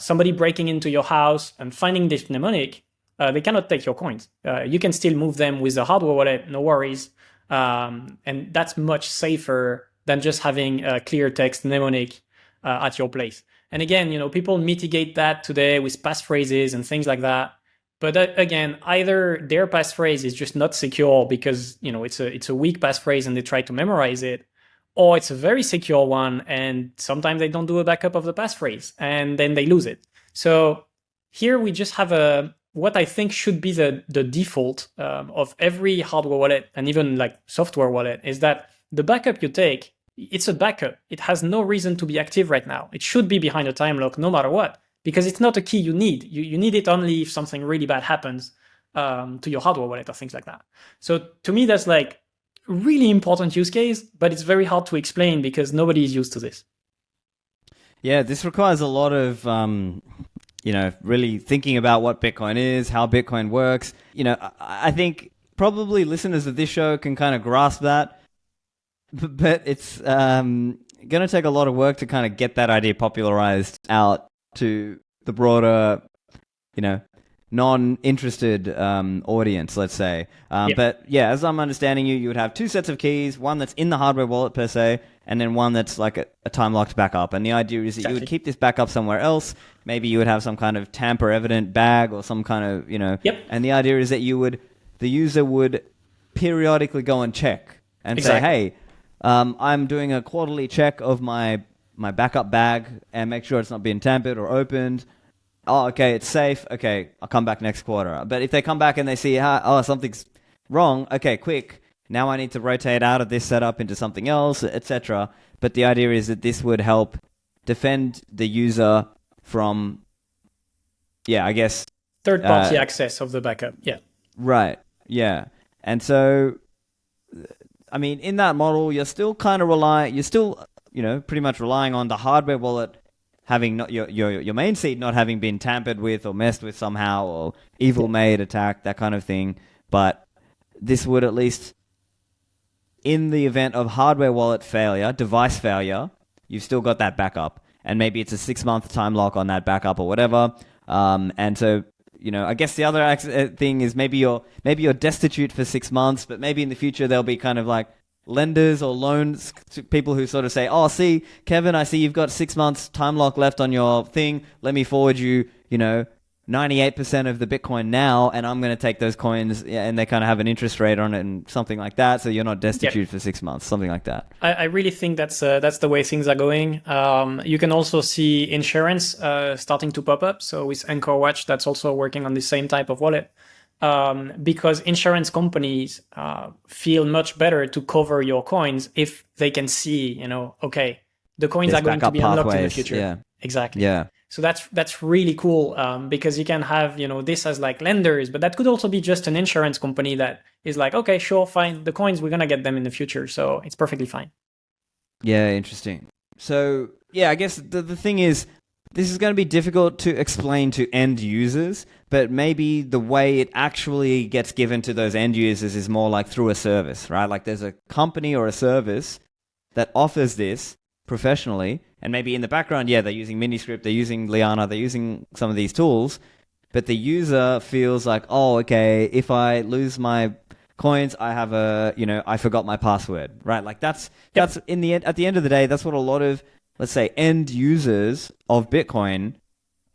[SPEAKER 2] somebody breaking into your house and finding this mnemonic, they cannot take your coins. You can still move them with the hardware wallet, no worries. And that's much safer than just having a clear text mnemonic at your place. And again, people mitigate that today with passphrases and things like that. But again, either their passphrase is just not secure because it's a weak passphrase and they try to memorize it, or it's a very secure one and sometimes they don't do a backup of the passphrase and then they lose it. So here we just have what I think should be the default of every hardware wallet and even like software wallet is that the backup you take, it's a backup. It has no reason to be active right now. It should be behind a time lock no matter what, because it's not a key you need. You need it only if something really bad happens to your hardware wallet or things like that. So to me, that's like really important use case, but it's very hard to explain because nobody is used to this.
[SPEAKER 1] Yeah, this requires a lot of, really thinking about what Bitcoin is, how Bitcoin works. I think probably listeners of this show can kind of grasp that. But it's going to take a lot of work to kind of get that idea popularized out to the broader, non-interested audience, let's say. But yeah, as I'm understanding you would have two sets of keys, one that's in the hardware wallet per se, and then one that's like a time-locked backup. And the idea is that you would keep this backup somewhere else. Maybe you would have some kind of tamper-evident bag or some kind of, And the idea is that the user would periodically go and check and say, hey, I'm doing a quarterly check of my backup bag and make sure it's not being tampered or opened. Oh, okay, it's safe. Okay, I'll come back next quarter. But if they come back and they see, something's wrong, okay, quick. Now I need to rotate out of this setup into something else, etc. But the idea is that this would help defend the user from,
[SPEAKER 2] third-party access of the backup. Yeah.
[SPEAKER 1] Right. Yeah. And so, in that model, you're still kind of pretty much relying on the hardware wallet having not your main seed not having been tampered with or messed with somehow or evil made, attacked, that kind of thing. But this would at least, in the event of hardware wallet failure, device failure, you've still got that backup. And maybe it's a 6-month time lock on that backup or whatever. And so, I guess the other thing is maybe you're destitute for 6 months, but maybe in the future there'll be kind of like lenders or loans to people who sort of say, oh, see, Kevin, I see you've got 6 months time lock left on your thing. Let me forward you, 98% of the Bitcoin now, and I'm going to take those coins, and they kind of have an interest rate on it and something like that, so you're not destitute for 6 months, something like that.
[SPEAKER 2] I really think that's the way things are going. You can also see insurance starting to pop up. So with Anchor Watch, that's also working on the same type of wallet. Because insurance companies feel much better to cover your coins if they can see, okay, the coins are going to be unlocked in the future.
[SPEAKER 1] Yeah.
[SPEAKER 2] Exactly.
[SPEAKER 1] Yeah.
[SPEAKER 2] So that's really cool because you can have, this as like lenders, but that could also be just an insurance company that is like, okay, sure, fine. The coins, we're going to get them in the future. So it's perfectly fine.
[SPEAKER 1] Yeah, interesting. So, yeah, I guess the thing is, this is going to be difficult to explain to end users, but maybe the way it actually gets given to those end users is more like through a service, right? Like there's a company or a service that offers this, professionally, and maybe in the background, yeah, they're using Miniscript, they're using Liana, they're using some of these tools, but the user feels like, oh, okay, if I lose my coins, I have I forgot my password, right? Like that's in the end, at the end of the day, that's what a lot of, let's say, end users of Bitcoin,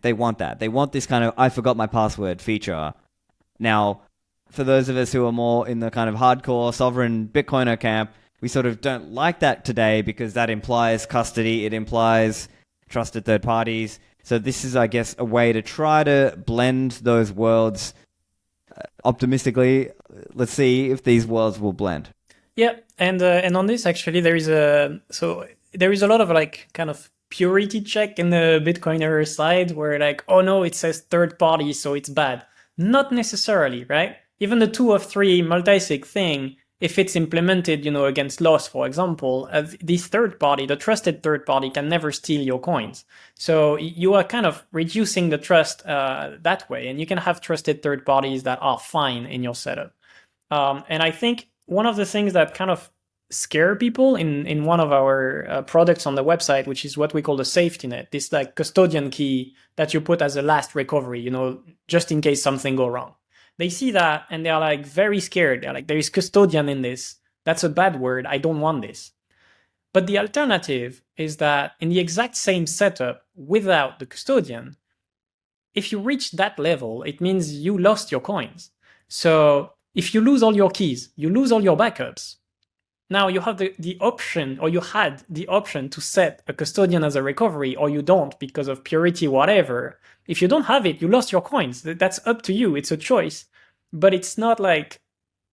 [SPEAKER 1] they want that. They want this kind of I forgot my password feature. Now, for those of us who are more in the kind of hardcore sovereign Bitcoiner camp, we sort of don't like that today because that implies custody, it implies trusted third parties. So this is, I guess, a way to try to blend those worlds optimistically. Let's see if these worlds will blend.
[SPEAKER 2] Yeah, and on this actually there is a lot of like kind of purity check in the Bitcoiner side where like, oh no, it says third party, so it's bad. Not necessarily, right? Even the 2 of 3 multi-sig thing, if it's implemented, against loss, for example, this third party, the trusted third party, can never steal your coins. So you are kind of reducing the trust that way, and you can have trusted third parties that are fine in your setup. And I think one of the things that kind of scare people in one of our products on the website, which is what we call the safety net, this like custodian key that you put as a last recovery, just in case something go wrong. They see that and they're like very scared. They're like, there is custodian in this. That's a bad word. I don't want this. But the alternative is that in the exact same setup without the custodian, if you reach that level, it means you lost your coins. So if you lose all your keys, you lose all your backups. Now you have the option, or you had the option to set a custodian as a recovery, or you don't because of purity, whatever. If you don't have it, you lost your coins. That's up to you. It's a choice. But it's not like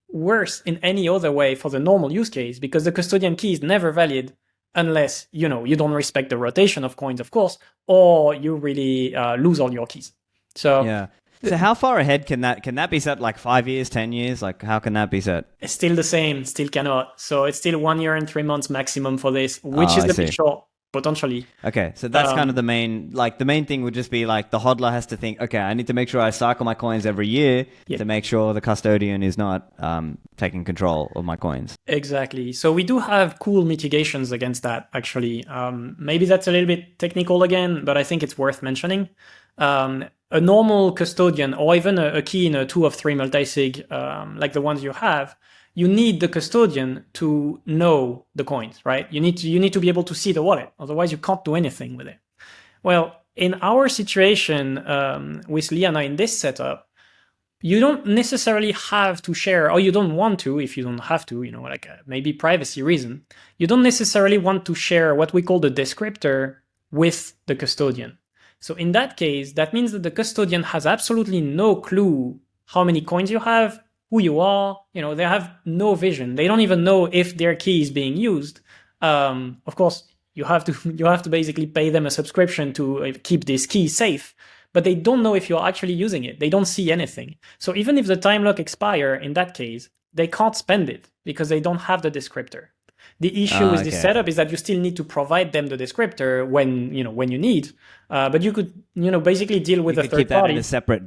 [SPEAKER 2] worse in any other way for the normal use case, because the custodian key is never valid unless, you don't respect the rotation of coins, of course, or you really lose all your keys. So
[SPEAKER 1] yeah. So how far ahead can that be set? Like 5 years, 10 years? Like how can that be set?
[SPEAKER 2] It's still the same, still cannot. So it's still 1 year and 3 months maximum for this, which is a bit short, potentially.
[SPEAKER 1] Okay, so that's kind of the main thing would just be like the hodler has to think, okay, I need to make sure I cycle my coins every year to make sure the custodian is not taking control of my coins.
[SPEAKER 2] Exactly. So we do have cool mitigations against that, actually. Maybe that's a little bit technical again, but I think it's worth mentioning. A normal custodian, or even a key in a 2 of 3 multi-sig, like the ones you have, you need the custodian to know the coins, right? You need to be able to see the wallet. Otherwise, you can't do anything with it. Well, in our situation with Liana in this setup, you don't necessarily have to share, or you don't want to, if you don't have to, like maybe privacy reason, you don't necessarily want to share what we call the descriptor with the custodian. So in that case, that means that the custodian has absolutely no clue how many coins you have, who you are. They have no vision. They don't even know if their key is being used. Of course, you have to basically pay them a subscription to keep this key safe, but they don't know if you're actually using it. They don't see anything. So even if the time lock expire, in that case, they can't spend it because they don't have the descriptor. The issue with this setup is that you still need to provide them the descriptor when you need. But you could, basically deal with a third
[SPEAKER 1] keep that
[SPEAKER 2] party
[SPEAKER 1] in a separate,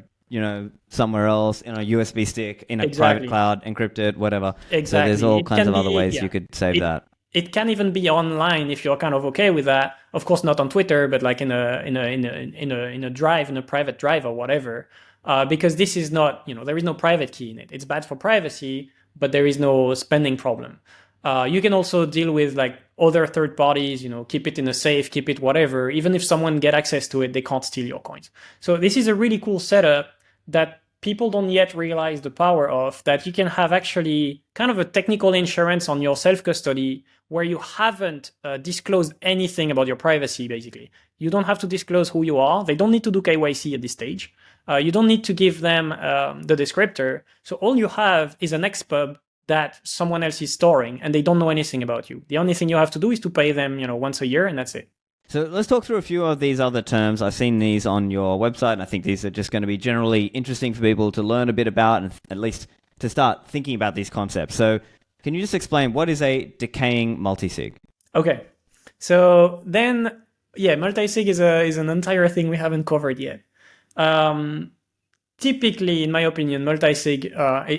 [SPEAKER 1] somewhere else in a USB stick, in a private cloud, encrypted, whatever.
[SPEAKER 2] Exactly.
[SPEAKER 1] So there's all kinds of other ways you could save that.
[SPEAKER 2] It can even be online if you're kind of okay with that. Of course, not on Twitter, but like in a drive, in a private drive or whatever. Because this is not, there is no private key in it. It's bad for privacy, but there is no spending problem. You can also deal with like other third parties, keep it in a safe, keep it whatever. Even if someone get access to it, they can't steal your coins. So this is a really cool setup that people don't yet realize the power of, that you can have actually kind of a technical insurance on your self-custody where you haven't disclosed anything about your privacy, basically. You don't have to disclose who you are. They don't need to do KYC at this stage. You don't need to give them the descriptor. So all you have is an XPub that someone else is storing, and they don't know anything about you. The only thing you have to do is to pay them, once a year, and that's it.
[SPEAKER 1] So let's talk through a few of these other terms. I've seen these on your website, and I think these are just going to be generally interesting for people to learn a bit about, and at least to start thinking about these concepts. So can you just explain what is a decaying multisig?
[SPEAKER 2] Okay. So then, multisig is an entire thing we haven't covered yet. Typically, in my opinion, multisig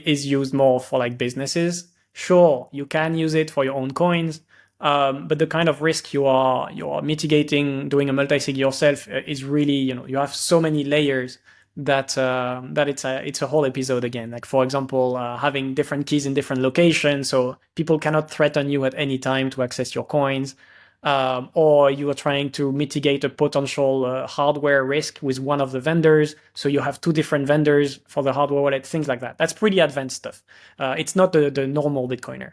[SPEAKER 2] is used more for like businesses. Sure, you can use it for your own coins, But the kind of risk you are mitigating doing a multi-sig yourself is really, you have so many layers that it's a whole episode again. Like, for example, having different keys in different locations, so people cannot threaten you at any time to access your coins. Or you are trying to mitigate a potential hardware risk with one of the vendors, so you have two different vendors for the hardware wallet, things like that. That's pretty advanced stuff. It's not the normal Bitcoiner.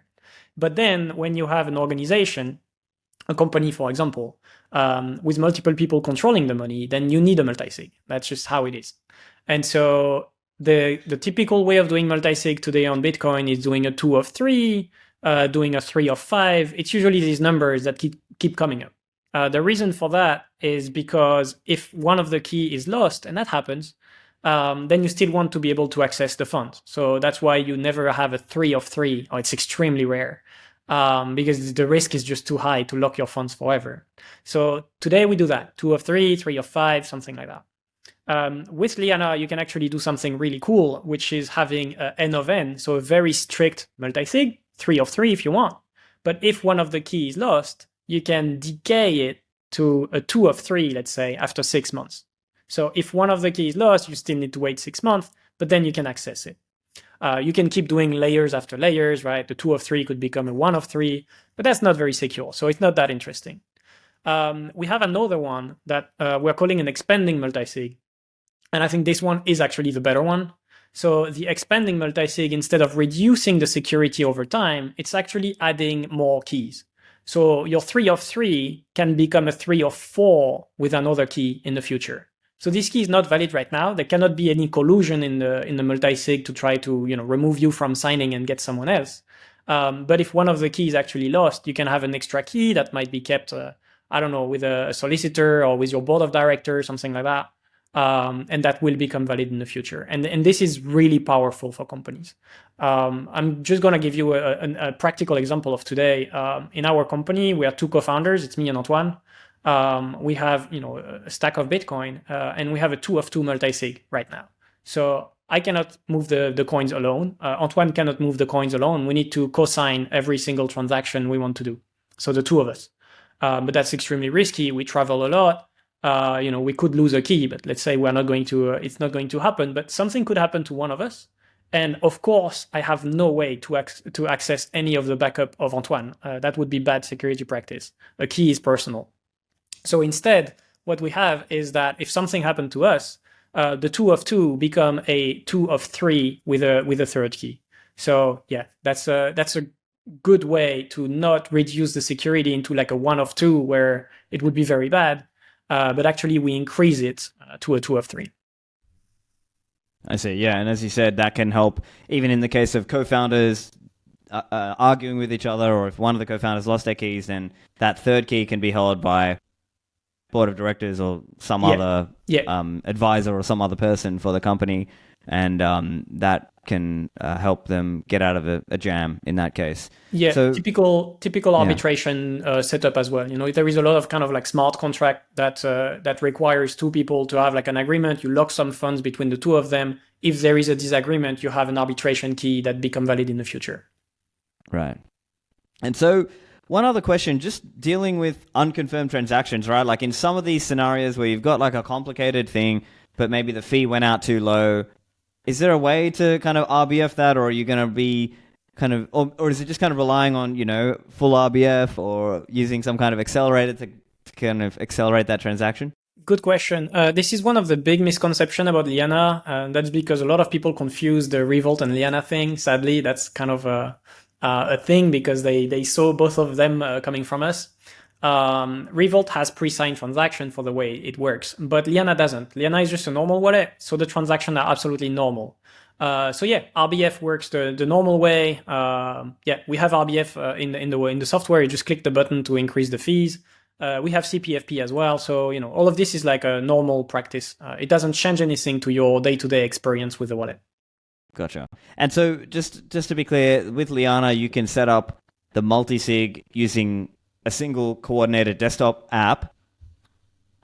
[SPEAKER 2] But then when you have an organization, a company, for example, with multiple people controlling the money, then you need a multi-sig. That's just how it is. And so the typical way of doing multi-sig today on Bitcoin is doing a 2 of 3, doing a 3 of 5. It's usually these numbers that keep coming up. The reason for that is because if one of the key is lost, and that happens, then you still want to be able to access the funds. So that's why you never have a 3 of 3, or it's extremely rare, because the risk is just too high to lock your funds forever. So today we do that, 2 of 3, 3 of 5, something like that. With Liana, you can actually do something really cool, which is having n of n, so a very strict multi-sig, 3 of 3 if you want. But if one of the keys is lost, you can decay it to a 2 of 3, let's say, after 6 months. So if one of the keys is lost, you still need to wait 6 months, but then you can access it. You can keep doing layers after layers, right? The 2 of 3 could become a 1 of 3, but that's not very secure, so it's not that interesting. We have another one that we're calling an expanding multisig, and I think this one is actually the better one. So the expanding multisig, instead of reducing the security over time, it's actually adding more keys. So your 3 of 3 can become a 3 of 4 with another key in the future. So this key is not valid right now. There cannot be any collusion in the multisig to try to remove you from signing and get someone else. But if one of the keys is actually lost, you can have an extra key that might be kept, I don't know, with a solicitor or with your board of directors, something like that. And that will become valid in the future. And this is really powerful for companies. I'm just going to give you a practical example of today. In our company, we are 2 co-founders. It's me and Antoine. We have a stack of Bitcoin, and we have a 2 of 2 multisig right now. So I cannot move the coins alone. Antoine cannot move the coins alone. We need to co-sign every single transaction we want to do. So the 2 of us. But that's extremely risky. We travel a lot. We could lose a key, but let's say we're not going to, it's not going to happen, but something could happen to one of us. And of course, I have no way to access any of the backup of Antoine. That would be bad security practice. A key is personal. So instead, what we have is that if something happened to us, the 2 of 2 become a 2 of 3 with a third key. So yeah, that's a good way to not reduce the security into like a 1 of 2 where it would be very bad. But actually we increase it to a 2 of 3.
[SPEAKER 1] I see, yeah. And as you said, that can help even in the case of co-founders arguing with each other, or if one of the co-founders lost their keys, then that third key can be held by board of directors or some other advisor or some other person for the company. And that can help them get out of a jam in that case. Yeah, so,
[SPEAKER 2] typical arbitration setup as well. There is a lot of kind of like smart contract that requires 2 people to have like an agreement. You lock some funds between the 2 of them. If there is a disagreement, you have an arbitration key that become valid in the future.
[SPEAKER 1] Right. And so one other question, just dealing with unconfirmed transactions, right? Like in some of these scenarios where you've got like a complicated thing, but maybe the fee went out too low, is there a way to kind of RBF that, or are you going to be kind of, or is it just kind of relying on, full RBF or using some kind of accelerator to kind of accelerate that transaction?
[SPEAKER 2] Good question. This is one of the big misconceptions about Liana, and that's because a lot of people confuse the Revault and Liana thing. Sadly, that's kind of a thing because they saw both of them coming from us. Revault has pre-signed transaction for the way it works, but Liana doesn't. Liana is just a normal wallet, so the transactions are absolutely normal. RBF works the normal way. We have RBF in the software. You just click the button to increase the fees. We have CPFP as well, so all of this is like a normal practice. It doesn't change anything to your day-to-day experience with the wallet.
[SPEAKER 1] Gotcha. And so just to be clear, with Liana, you can set up the multi-sig using a single coordinated desktop app.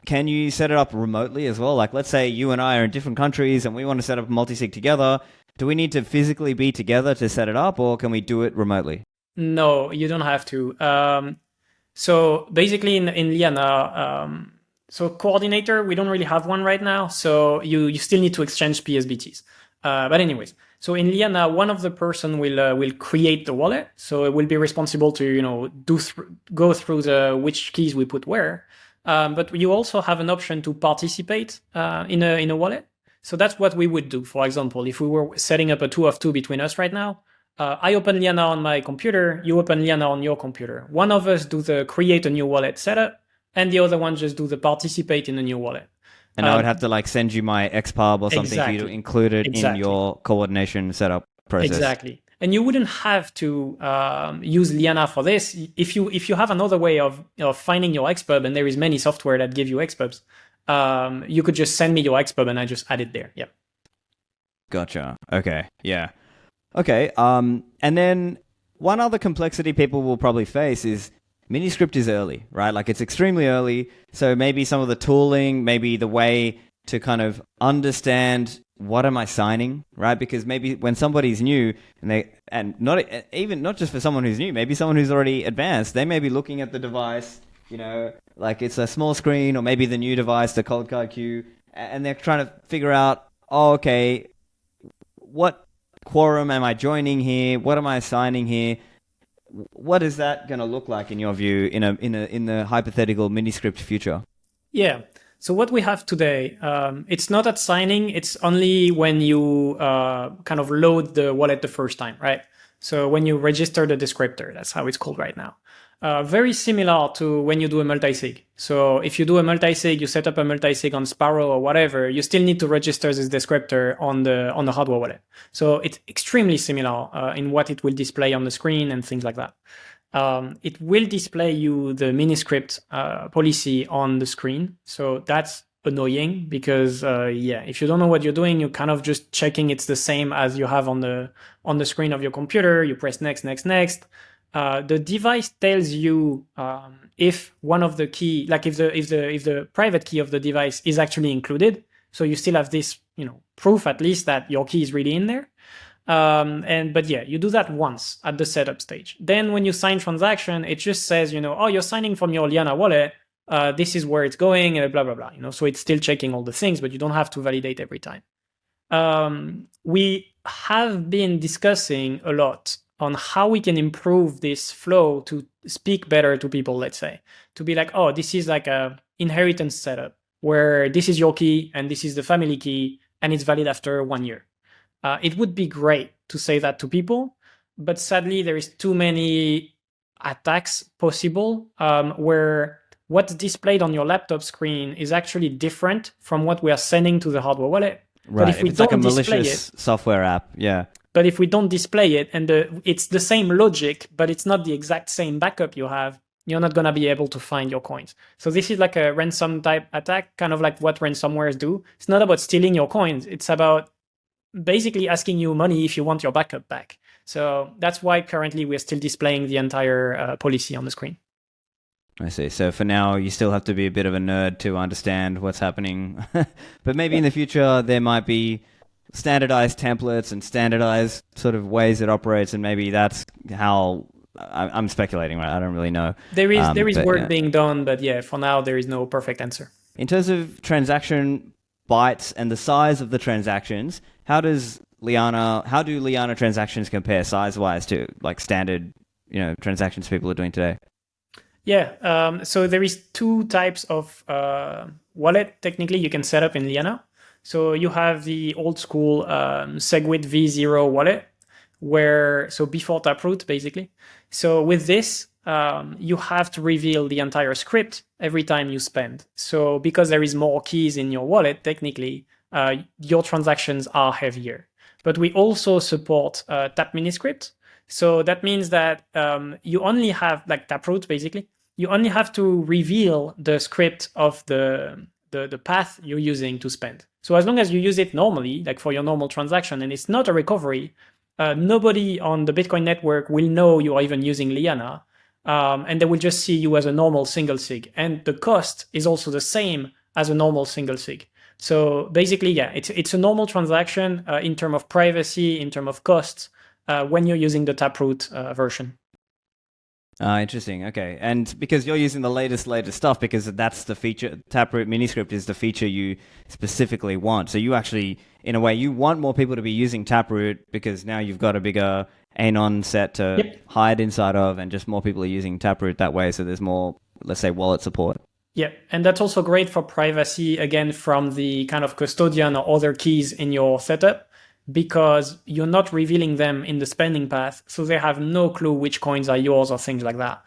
[SPEAKER 1] Can you set it up remotely as well? Like, let's say you and I are in different countries and we want to set up a multi-sig together. Do we need to physically be together to set it up, or can we do it remotely?
[SPEAKER 2] No, you don't have to. So basically in Liana, so coordinator, we don't really have one right now. So you still need to exchange PSBTs. But anyways, so in Liana, one of the person will create the wallet. So it will be responsible to go through the which keys we put where. But you also have an option to participate in a wallet. So that's what we would do. For example, if we were setting up a 2 of 2 between us right now, I open Liana on my computer, you open Liana on your computer. One of us do the create a new wallet setup, and the other one just do the participate in a new wallet.
[SPEAKER 1] And I would have to like send you my XPub or something for you to include it in your coordination setup process.
[SPEAKER 2] Exactly. And you wouldn't have to use Liana for this. If you have another way of finding your XPub, and there is many software that give you XPubs, you could just send me your XPub and I just add it there. Yeah.
[SPEAKER 1] Gotcha. Okay. Yeah. Okay. And then one other complexity people will probably face is Miniscript is early, right? Like it's extremely early. So maybe some of the tooling, maybe the way to kind of understand what am I signing, right? Because maybe when somebody's new and not just for someone who's new, maybe someone who's already advanced, they may be looking at the device, like it's a small screen, or maybe the new device, the Cold Card Q, and they're trying to figure out, okay, what quorum am I joining here? What am I assigning here? What is that going to look like in your view in the hypothetical Miniscript future?
[SPEAKER 2] Yeah. So what we have today, it's not at signing. It's only when you kind of load the wallet the first time, right? So when you register the descriptor, that's how it's called right now. Very similar to when you do a multisig. So if you do a multisig, you set up a multisig on Sparrow or whatever, you still need to register this descriptor on the hardware wallet. So it's extremely similar in what it will display on the screen and things like that. It will display you the Miniscript policy on the screen. So that's annoying because if you don't know what you're doing, you're kind of just checking it's the same as you have on the screen of your computer. You press next, next, next. The device tells you if one of the key, like if the private key of the device is actually included. So you still have this, proof at least that your key is really in there. But you do that once at the setup stage. Then when you sign transaction, it just says, you're signing from your Liana wallet. This is where it's going, blah, blah, blah. So it's still checking all the things, but you don't have to validate every time. We have been discussing a lot on how we can improve this flow to speak better to people, let's say. To be like, oh, this is like a inheritance setup where this is your key and this is the family key and it's valid after 1 year. It would be great to say that to people, but sadly there is too many attacks possible where what's displayed on your laptop screen is actually different from what we are sending to the hardware wallet.
[SPEAKER 1] Right,
[SPEAKER 2] but if we
[SPEAKER 1] it's
[SPEAKER 2] don't
[SPEAKER 1] like a
[SPEAKER 2] display
[SPEAKER 1] malicious software app, yeah.
[SPEAKER 2] But if we don't display it and it's the same logic, but it's not the exact same backup you have, you're not going to be able to find your coins. So this is like a ransom type attack, kind of like what ransomwares do. It's not about stealing your coins. It's about basically asking you money if you want your backup back. So that's why currently we're still displaying the entire policy on the screen.
[SPEAKER 1] I see. So for now, you still have to be a bit of a nerd to understand what's happening. But maybe in the future, there might be standardized templates and standardized sort of ways it operates, and maybe that's how I'm speculating, right? I don't really know.
[SPEAKER 2] There is work being done, but for now, there is no perfect answer.
[SPEAKER 1] In terms of transaction bytes and the size of the transactions, how do Liana transactions compare size-wise to like standard, transactions people are doing today?
[SPEAKER 2] So there is two types of wallet technically you can set up in Liana. So you have the old school Segwit V0 wallet, so before Taproot basically. So with this, you have to reveal the entire script every time you spend. So because there is more keys in your wallet, technically, your transactions are heavier. But we also support Tap Miniscript. So that means that you only have, like Taproot basically, you only have to reveal the script of the path you're using to spend. So as long as you use it normally, like for your normal transaction, and it's not a recovery, nobody on the Bitcoin network will know you are even using Liana, and they will just see you as a normal single sig. And the cost is also the same as a normal single sig. So basically, it's a normal transaction in terms of privacy, in terms of costs, when you're using the Taproot version.
[SPEAKER 1] Interesting. Okay. And because you're using the latest stuff, because that's the feature, Taproot Miniscript is the feature you specifically want. So you actually, in a way, you want more people to be using Taproot because now you've got a bigger anon set to hide inside of, and just more people are using Taproot that way. So there's more, let's say, wallet support.
[SPEAKER 2] Yeah, and that's also great for privacy, again, from the kind of custodian or other keys in your setup, because you're not revealing them in the spending path, so they have no clue which coins are yours or things like that.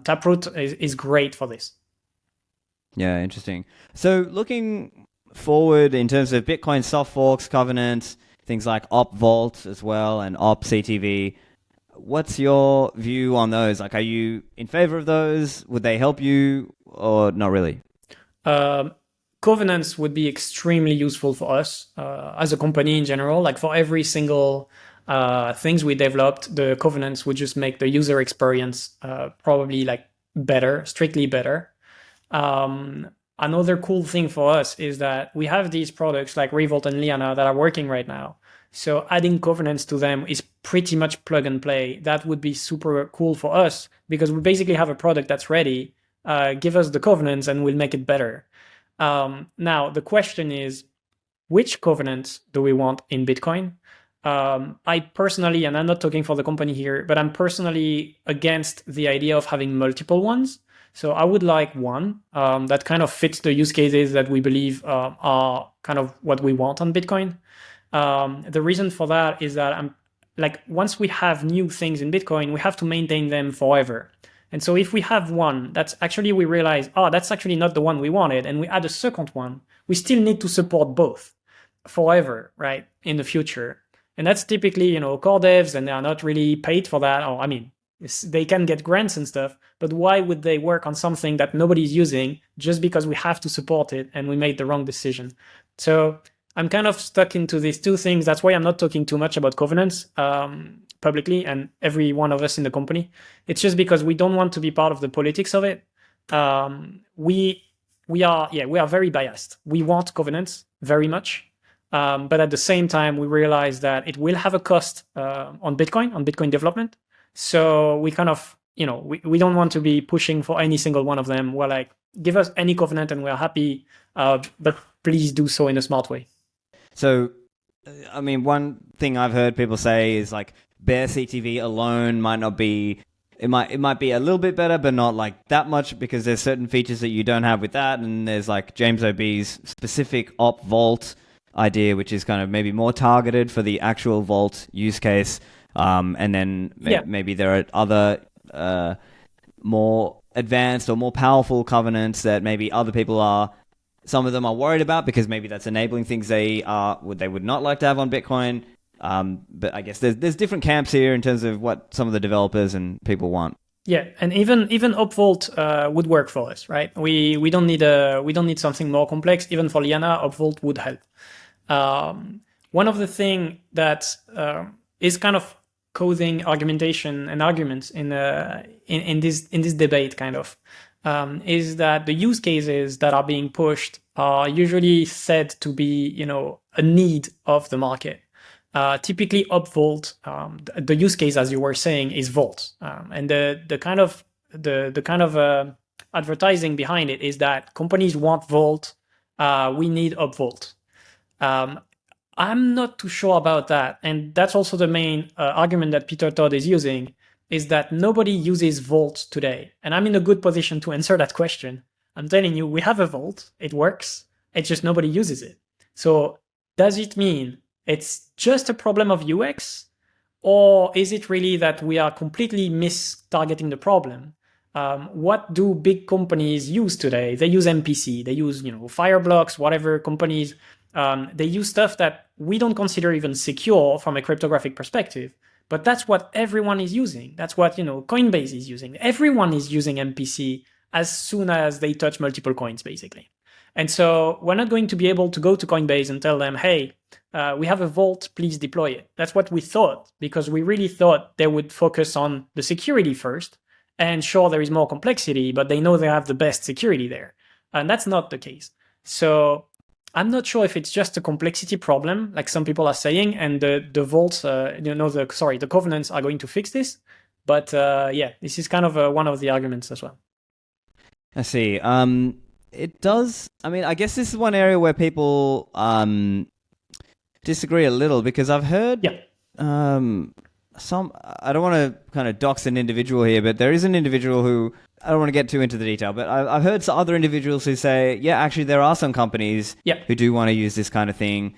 [SPEAKER 2] Taproot is great for this.
[SPEAKER 1] Yeah, interesting. So looking forward in terms of Bitcoin soft forks, covenants, things like Op Vault as well, and Op CTV, what's your view on those? Like, are you in favor of those? Would they help you, or not really?
[SPEAKER 2] Covenants would be extremely useful for us as a company in general. Like, for every single things we developed, the covenants would just make the user experience probably like better, strictly better. Another cool thing for us is that we have these products like Revault and Liana that are working right now. So adding covenants to them is pretty much plug and play. That would be super cool for us because we basically have a product that's ready. Give us the covenants and we'll make it better. Now, the question is, which covenants do we want in Bitcoin? I personally, and I'm not talking for the company here, but I'm personally against the idea of having multiple ones. So I would like one that kind of fits the use cases that we believe are kind of what we want on Bitcoin. The reason for that is that once we have new things in Bitcoin, we have to maintain them forever. And so if we have one that's actually, we realize, that's actually not the one we wanted, and we add a second one, we still need to support both forever, right, in the future. And that's typically, core devs, and they are not really paid for that. Or, I mean, they can get grants and stuff, but why would they work on something that nobody's using just because we have to support it and we made the wrong decision? So I'm kind of stuck into these two things. That's why I'm not talking too much about covenants publicly, and every one of us in the company. It's just because we don't want to be part of the politics of it. We are very biased. We want covenants very much. But at the same time, we realize that it will have a cost on Bitcoin development. So we kind of, we don't want to be pushing for any single one of them. We're like, give us any covenant and we're happy, but please do so in a smart way.
[SPEAKER 1] So, I mean, one thing I've heard people say is like bare CTV alone might not be, it might be a little bit better, but not like that much, because there's certain features that you don't have with that. And there's like James O'B's specific Op Vault idea, which is kind of maybe more targeted for the actual Vault use case. And then maybe there are other more advanced or more powerful covenants that maybe other people some of them are worried about, because maybe that's enabling things they would not like to have on Bitcoin. But I guess there's different camps here in terms of what some of the developers and people want.
[SPEAKER 2] Yeah, and even Upvolt would work for us, right? We don't need something more complex. Even for Liana, Upvolt would help. One of the things that is kind of causing argumentation and arguments in this debate, kind of, is that the use cases that are being pushed are usually said to be, a need of the market. Typically, Upvolt, the use case, as you were saying, is Vault, and the kind of advertising behind it is that companies want Vault. We need Upvolt. I'm not too sure about that, and that's also the main argument that Peter Todd is using, is that nobody uses Vault today. And I'm in a good position to answer that question. I'm telling you, we have a Vault, it works, it's just nobody uses it. So does it mean it's just a problem of UX, or is it really that we are completely mistargeting the problem? What do big companies use today? They use MPC, they use Fireblocks, whatever companies. They use stuff that we don't consider even secure from a cryptographic perspective, but that's what everyone is using. That's what Coinbase is using. Everyone is using MPC as soon as they touch multiple coins, basically. And so we're not going to be able to go to Coinbase and tell them, hey, we have a vault, please deploy it. That's what we thought, because we really thought they would focus on the security first. And sure, there is more complexity, but they know they have the best security there. And that's not the case. So I'm not sure if it's just a complexity problem, like some people are saying, and the vaults, the covenants are going to fix this. But yeah, this is kind of one of the arguments as well.
[SPEAKER 1] I see. It does. I mean, I guess this is one area where people disagree a little, because I've heard some. I don't want to kind of dox an individual here, but there is an individual who, I don't want to get too into the detail, but I've heard some other individuals who say, yeah, actually there are some companies who do want to use this kind of thing.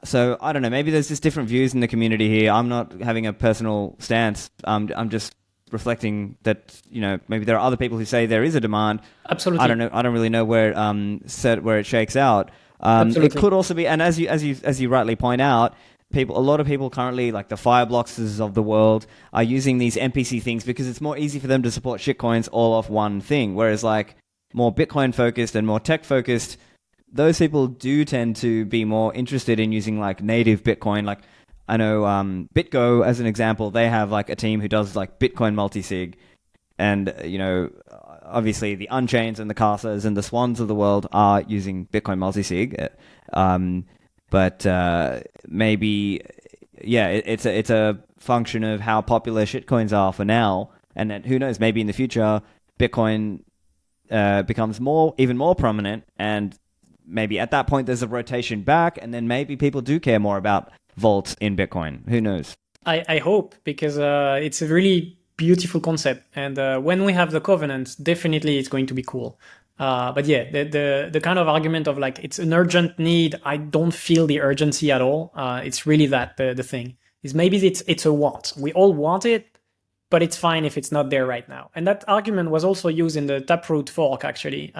[SPEAKER 1] So I don't know, maybe there's just different views in the community here. I'm not having a personal stance. I'm just reflecting that, you know, maybe there are other people who say there is a demand.
[SPEAKER 2] Absolutely.
[SPEAKER 1] I don't know. I don't really know where it shakes out. It could also be, and as you rightly point out, a lot of people currently, like the Firebloxes of the world, are using these NPC things because it's more easy for them to support shitcoins all off one thing. Whereas like more Bitcoin focused and more tech focused, those people do tend to be more interested in using like native Bitcoin. Like I know BitGo, as an example, they have like a team who does like Bitcoin multisig, and you know, obviously the Unchains and the Casas and the Swans of the world are using Bitcoin multisig. But maybe, yeah, it's a function of how popular shitcoins are for now, and then who knows, maybe in the future Bitcoin becomes even more prominent, and maybe at that point there's a rotation back, and then maybe people do care more about vaults in Bitcoin. Who knows? I
[SPEAKER 2] hope, because it's a really beautiful concept, and when we have the covenants, definitely it's going to be cool. But yeah, the kind of argument of like it's an urgent need, I don't feel the urgency at all. It's really that the thing is, maybe it's a want. We all want it, but it's fine if it's not there right now. And that argument was also used in the Taproot fork, actually.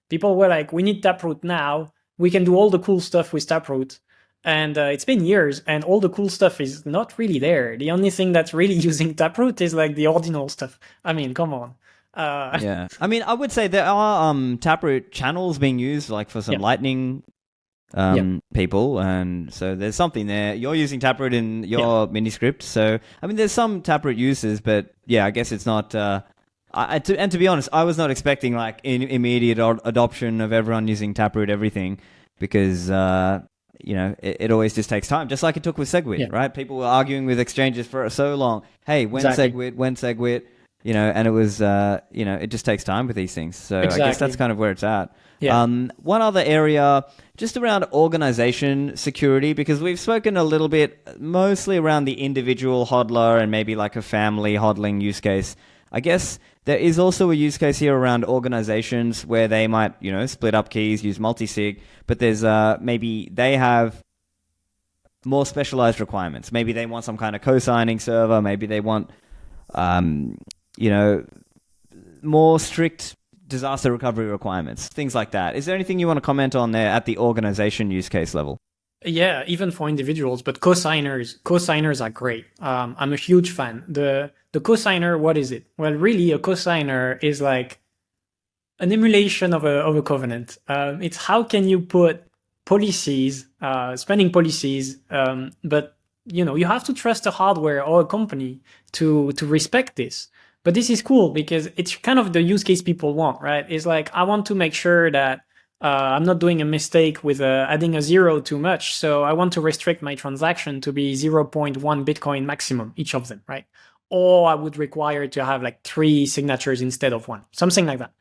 [SPEAKER 2] People were like, we need Taproot now. We can do all the cool stuff with Taproot. And it's been years, and all the cool stuff is not really there. The only thing that's really using Taproot is like the ordinal stuff. I mean, come on.
[SPEAKER 1] Yeah, I mean, I would say there are Taproot channels being used, like for some Lightning people, and so there's something there. You're using Taproot in your mini script, so I mean, there's some Taproot uses, but yeah, I guess it's not. And to be honest, I was not expecting like immediate adoption of everyone using Taproot everything, because you know, it always just takes time, just like it took with SegWit, right? People were arguing with exchanges for so long. Hey, when SegWit? You know, and it was, you know, it just takes time with these things. So I guess that's kind of where it's at. Yeah. One other area, just around organization security, because we've spoken a little bit, mostly around the individual hodler and maybe like a family hodling use case. I guess there is also a use case here around organizations where they might, you know, split up keys, use multisig, but there's maybe they have more specialized requirements. Maybe they want some kind of co-signing server. Maybe they want you know, more strict disaster recovery requirements, things like that. Is there anything you want to comment on there at the organization use case level?
[SPEAKER 2] Yeah, even for individuals, but cosigners are great. I'm a huge fan. The cosigner, what is it? Well, really, a cosigner is like an emulation of a covenant. It's how can you put policies, spending policies, but you know, you have to trust a hardware or a company to respect this. But this is cool because it's kind of the use case people want, right? It's like, I want to make sure that I'm not doing a mistake with adding a zero too much. So I want to restrict my transaction to be 0.1 Bitcoin maximum, each of them, right? Or I would require to have like 3 signatures instead of 1, something like that.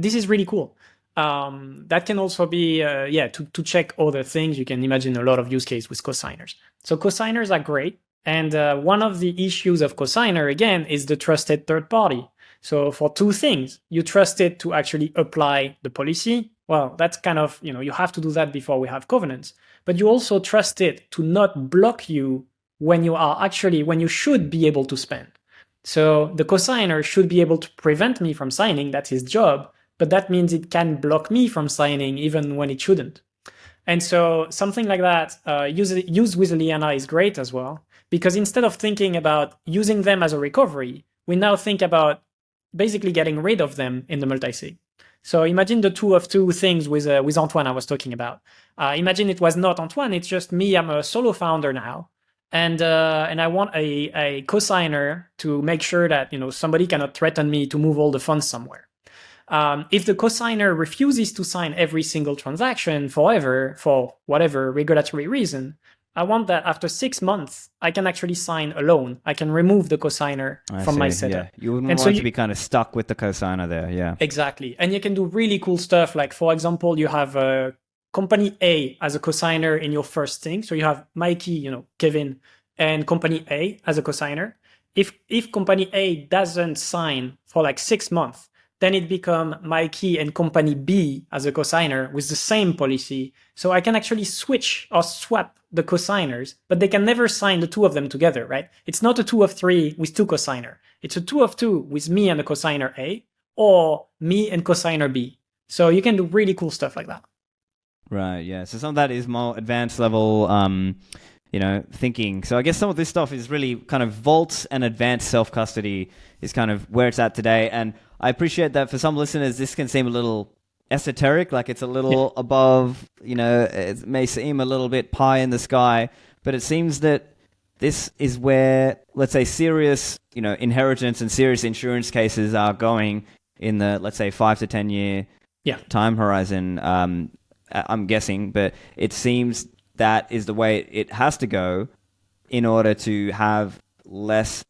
[SPEAKER 2] This is really cool. That can also be, to check other things. You can imagine a lot of use case with cosigners. So cosigners are great. And one of the issues of cosigner, again, is the trusted third party. So for 2 things, you trust it to actually apply the policy. Well, that's kind of, you know, you have to do that before we have covenants. But you also trust it to not block you when you should be able to spend. So the cosigner should be able to prevent me from signing. That's his job. But that means it can block me from signing even when it shouldn't. And so something like that, used with Liana is great as well. Because instead of thinking about using them as a recovery, we now think about basically getting rid of them in the multisig. So imagine the 2 of 2 things with Antoine I was talking about. Imagine it was not Antoine, it's just me, I'm a solo founder now. And I want a cosigner to make sure that, you know, somebody cannot threaten me to move all the funds somewhere. If the cosigner refuses to sign every single transaction forever, for whatever regulatory reason, I want that after 6 months, I can actually sign a loan. I can remove the cosigner from my setup.
[SPEAKER 1] Yeah, you wouldn't
[SPEAKER 2] And
[SPEAKER 1] want to be kind of stuck with the cosigner there. Yeah.
[SPEAKER 2] Exactly. And you can do really cool stuff. Like, for example, you have company A as a cosigner in your first thing. So you have Mikey, Kevin, and company A as a cosigner. If company A doesn't sign for like 6 months, then it become Mikey and company B as a cosigner with the same policy. So I can actually switch or swap the cosigners, but they can never sign the two of them together, right? It's not a 2 of 3 with 2 cosigner. It's a 2 of 2 with me and the cosigner A, or me and cosigner B. So you can do really cool stuff like that.
[SPEAKER 1] Right, yeah. So some of that is more advanced level, thinking. So I guess some of this stuff is really kind of vaults and advanced self-custody is kind of where it's at today. And I appreciate that for some listeners, this can seem a little esoteric, like it's a little above, it may seem a little bit pie in the sky, but it seems that this is where, let's say, serious, inheritance and serious insurance cases are going in the, let's say, 5 to 10 year time horizon. I'm guessing, but it seems that is the way it has to go in order to have less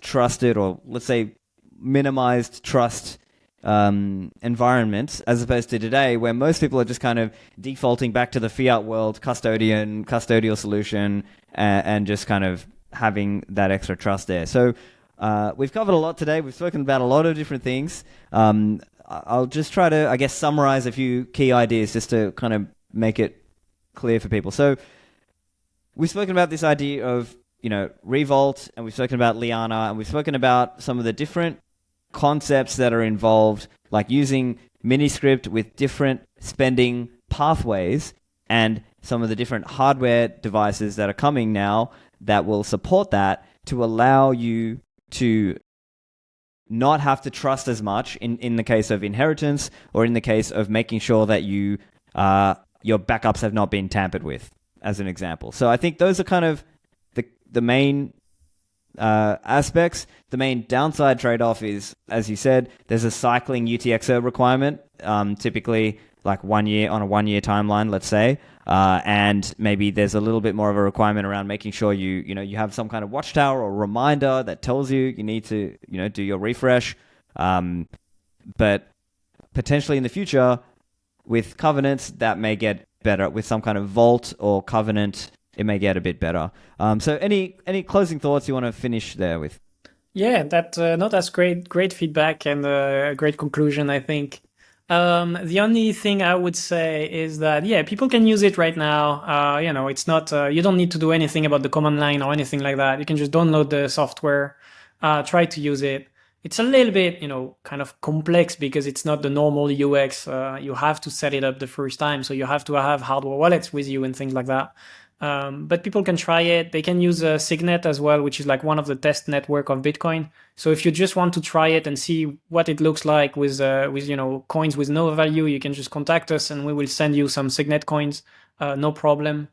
[SPEAKER 1] trusted, or let's say minimized trust environments, as opposed to today where most people are just kind of defaulting back to the fiat world custodial solution, and just kind of having that extra trust there. So we've covered a lot today. We've spoken about a lot of different things. I'll just try to, I guess, summarize a few key ideas just to kind of make it clear for people. So we've spoken about this idea of, Revault, and we've spoken about Liana, and we've spoken about some of the different concepts that are involved, like using Miniscript with different spending pathways, and some of the different hardware devices that are coming now that will support that to allow you to not have to trust as much in the case of inheritance, or in the case of making sure that your backups have not been tampered with, as an example. So I think those are kind of the main aspects. The main downside trade-off is, as you said, there's a cycling UTXO requirement, typically like 1 year on a 1 year timeline, let's say, and maybe there's a little bit more of a requirement around making sure you have some kind of watchtower or reminder that tells you need to do your refresh. But potentially in the future, with covenants, that may get better. With some kind of vault or covenant, it may get a bit better. So any closing thoughts you want to finish there with?
[SPEAKER 2] Yeah, that's great feedback, and a great conclusion, I think. The only thing I would say is that, people can use it right now. It's not, you don't need to do anything about the command line or anything like that. You can just download the software, try to use it. It's a little bit, kind of complex because it's not the normal UX. You have to set it up the first time. So you have to have hardware wallets with you and things like that. But people can try it. They can use Signet as well, which is like one of the test network of Bitcoin. So if you just want to try it and see what it looks like with coins with no value, you can just contact us and we will send you some Signet coins, no problem.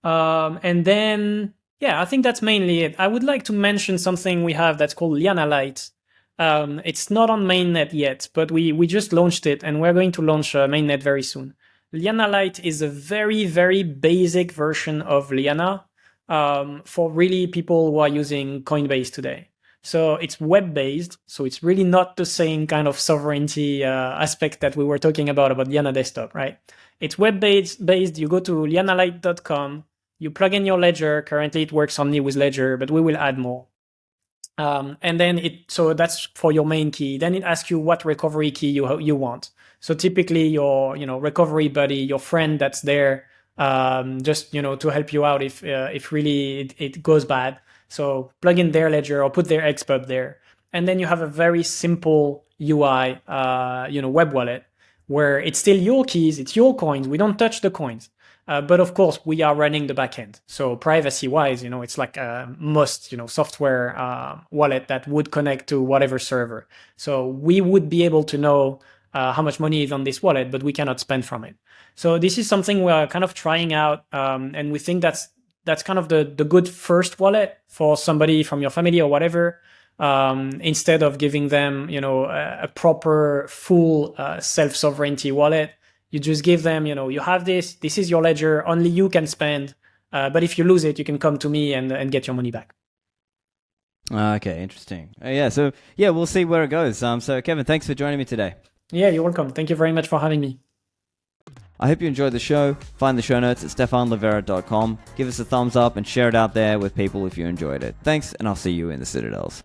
[SPEAKER 2] And then, I think that's mainly it. I would like to mention something we have that's called Liana Lite. It's not on mainnet yet, but we just launched it, and we're going to launch mainnet very soon. Liana Lite is a very, very basic version of Liana for really people who are using Coinbase today. So it's web-based, so it's really not the same kind of sovereignty aspect that we were talking about Liana Desktop, right? It's web-based. You go to lianalite.com, you plug in your ledger. Currently it works only with Ledger, but we will add more. And then so that's for your main key. Then it asks you what recovery key you want. So typically your, recovery buddy, your friend that's there, just, to help you out if really it goes bad. So plug in their ledger or put their expert there. And then you have a very simple UI, web wallet where it's still your keys, it's your coins. We don't touch the coins. But of course, we are running the backend. So privacy-wise, it's like a most, software wallet that would connect to whatever server. So we would be able to know how much money is on this wallet, but we cannot spend from it. So this is something we're kind of trying out, and we think that's kind of the good first wallet for somebody from your family or whatever. Instead of giving them, a proper full self-sovereignty wallet. You just give them, you have this is your ledger, only you can spend. But if you lose it, you can come to me and get your money back.
[SPEAKER 1] Okay, interesting. So we'll see where it goes. So Kevin, thanks for joining me today.
[SPEAKER 2] Yeah, you're welcome. Thank you very much for having me.
[SPEAKER 1] I hope you enjoyed the show. Find the show notes at stephanlivera.com. Give us a thumbs up and share it out there with people if you enjoyed it. Thanks, and I'll see you in the Citadels.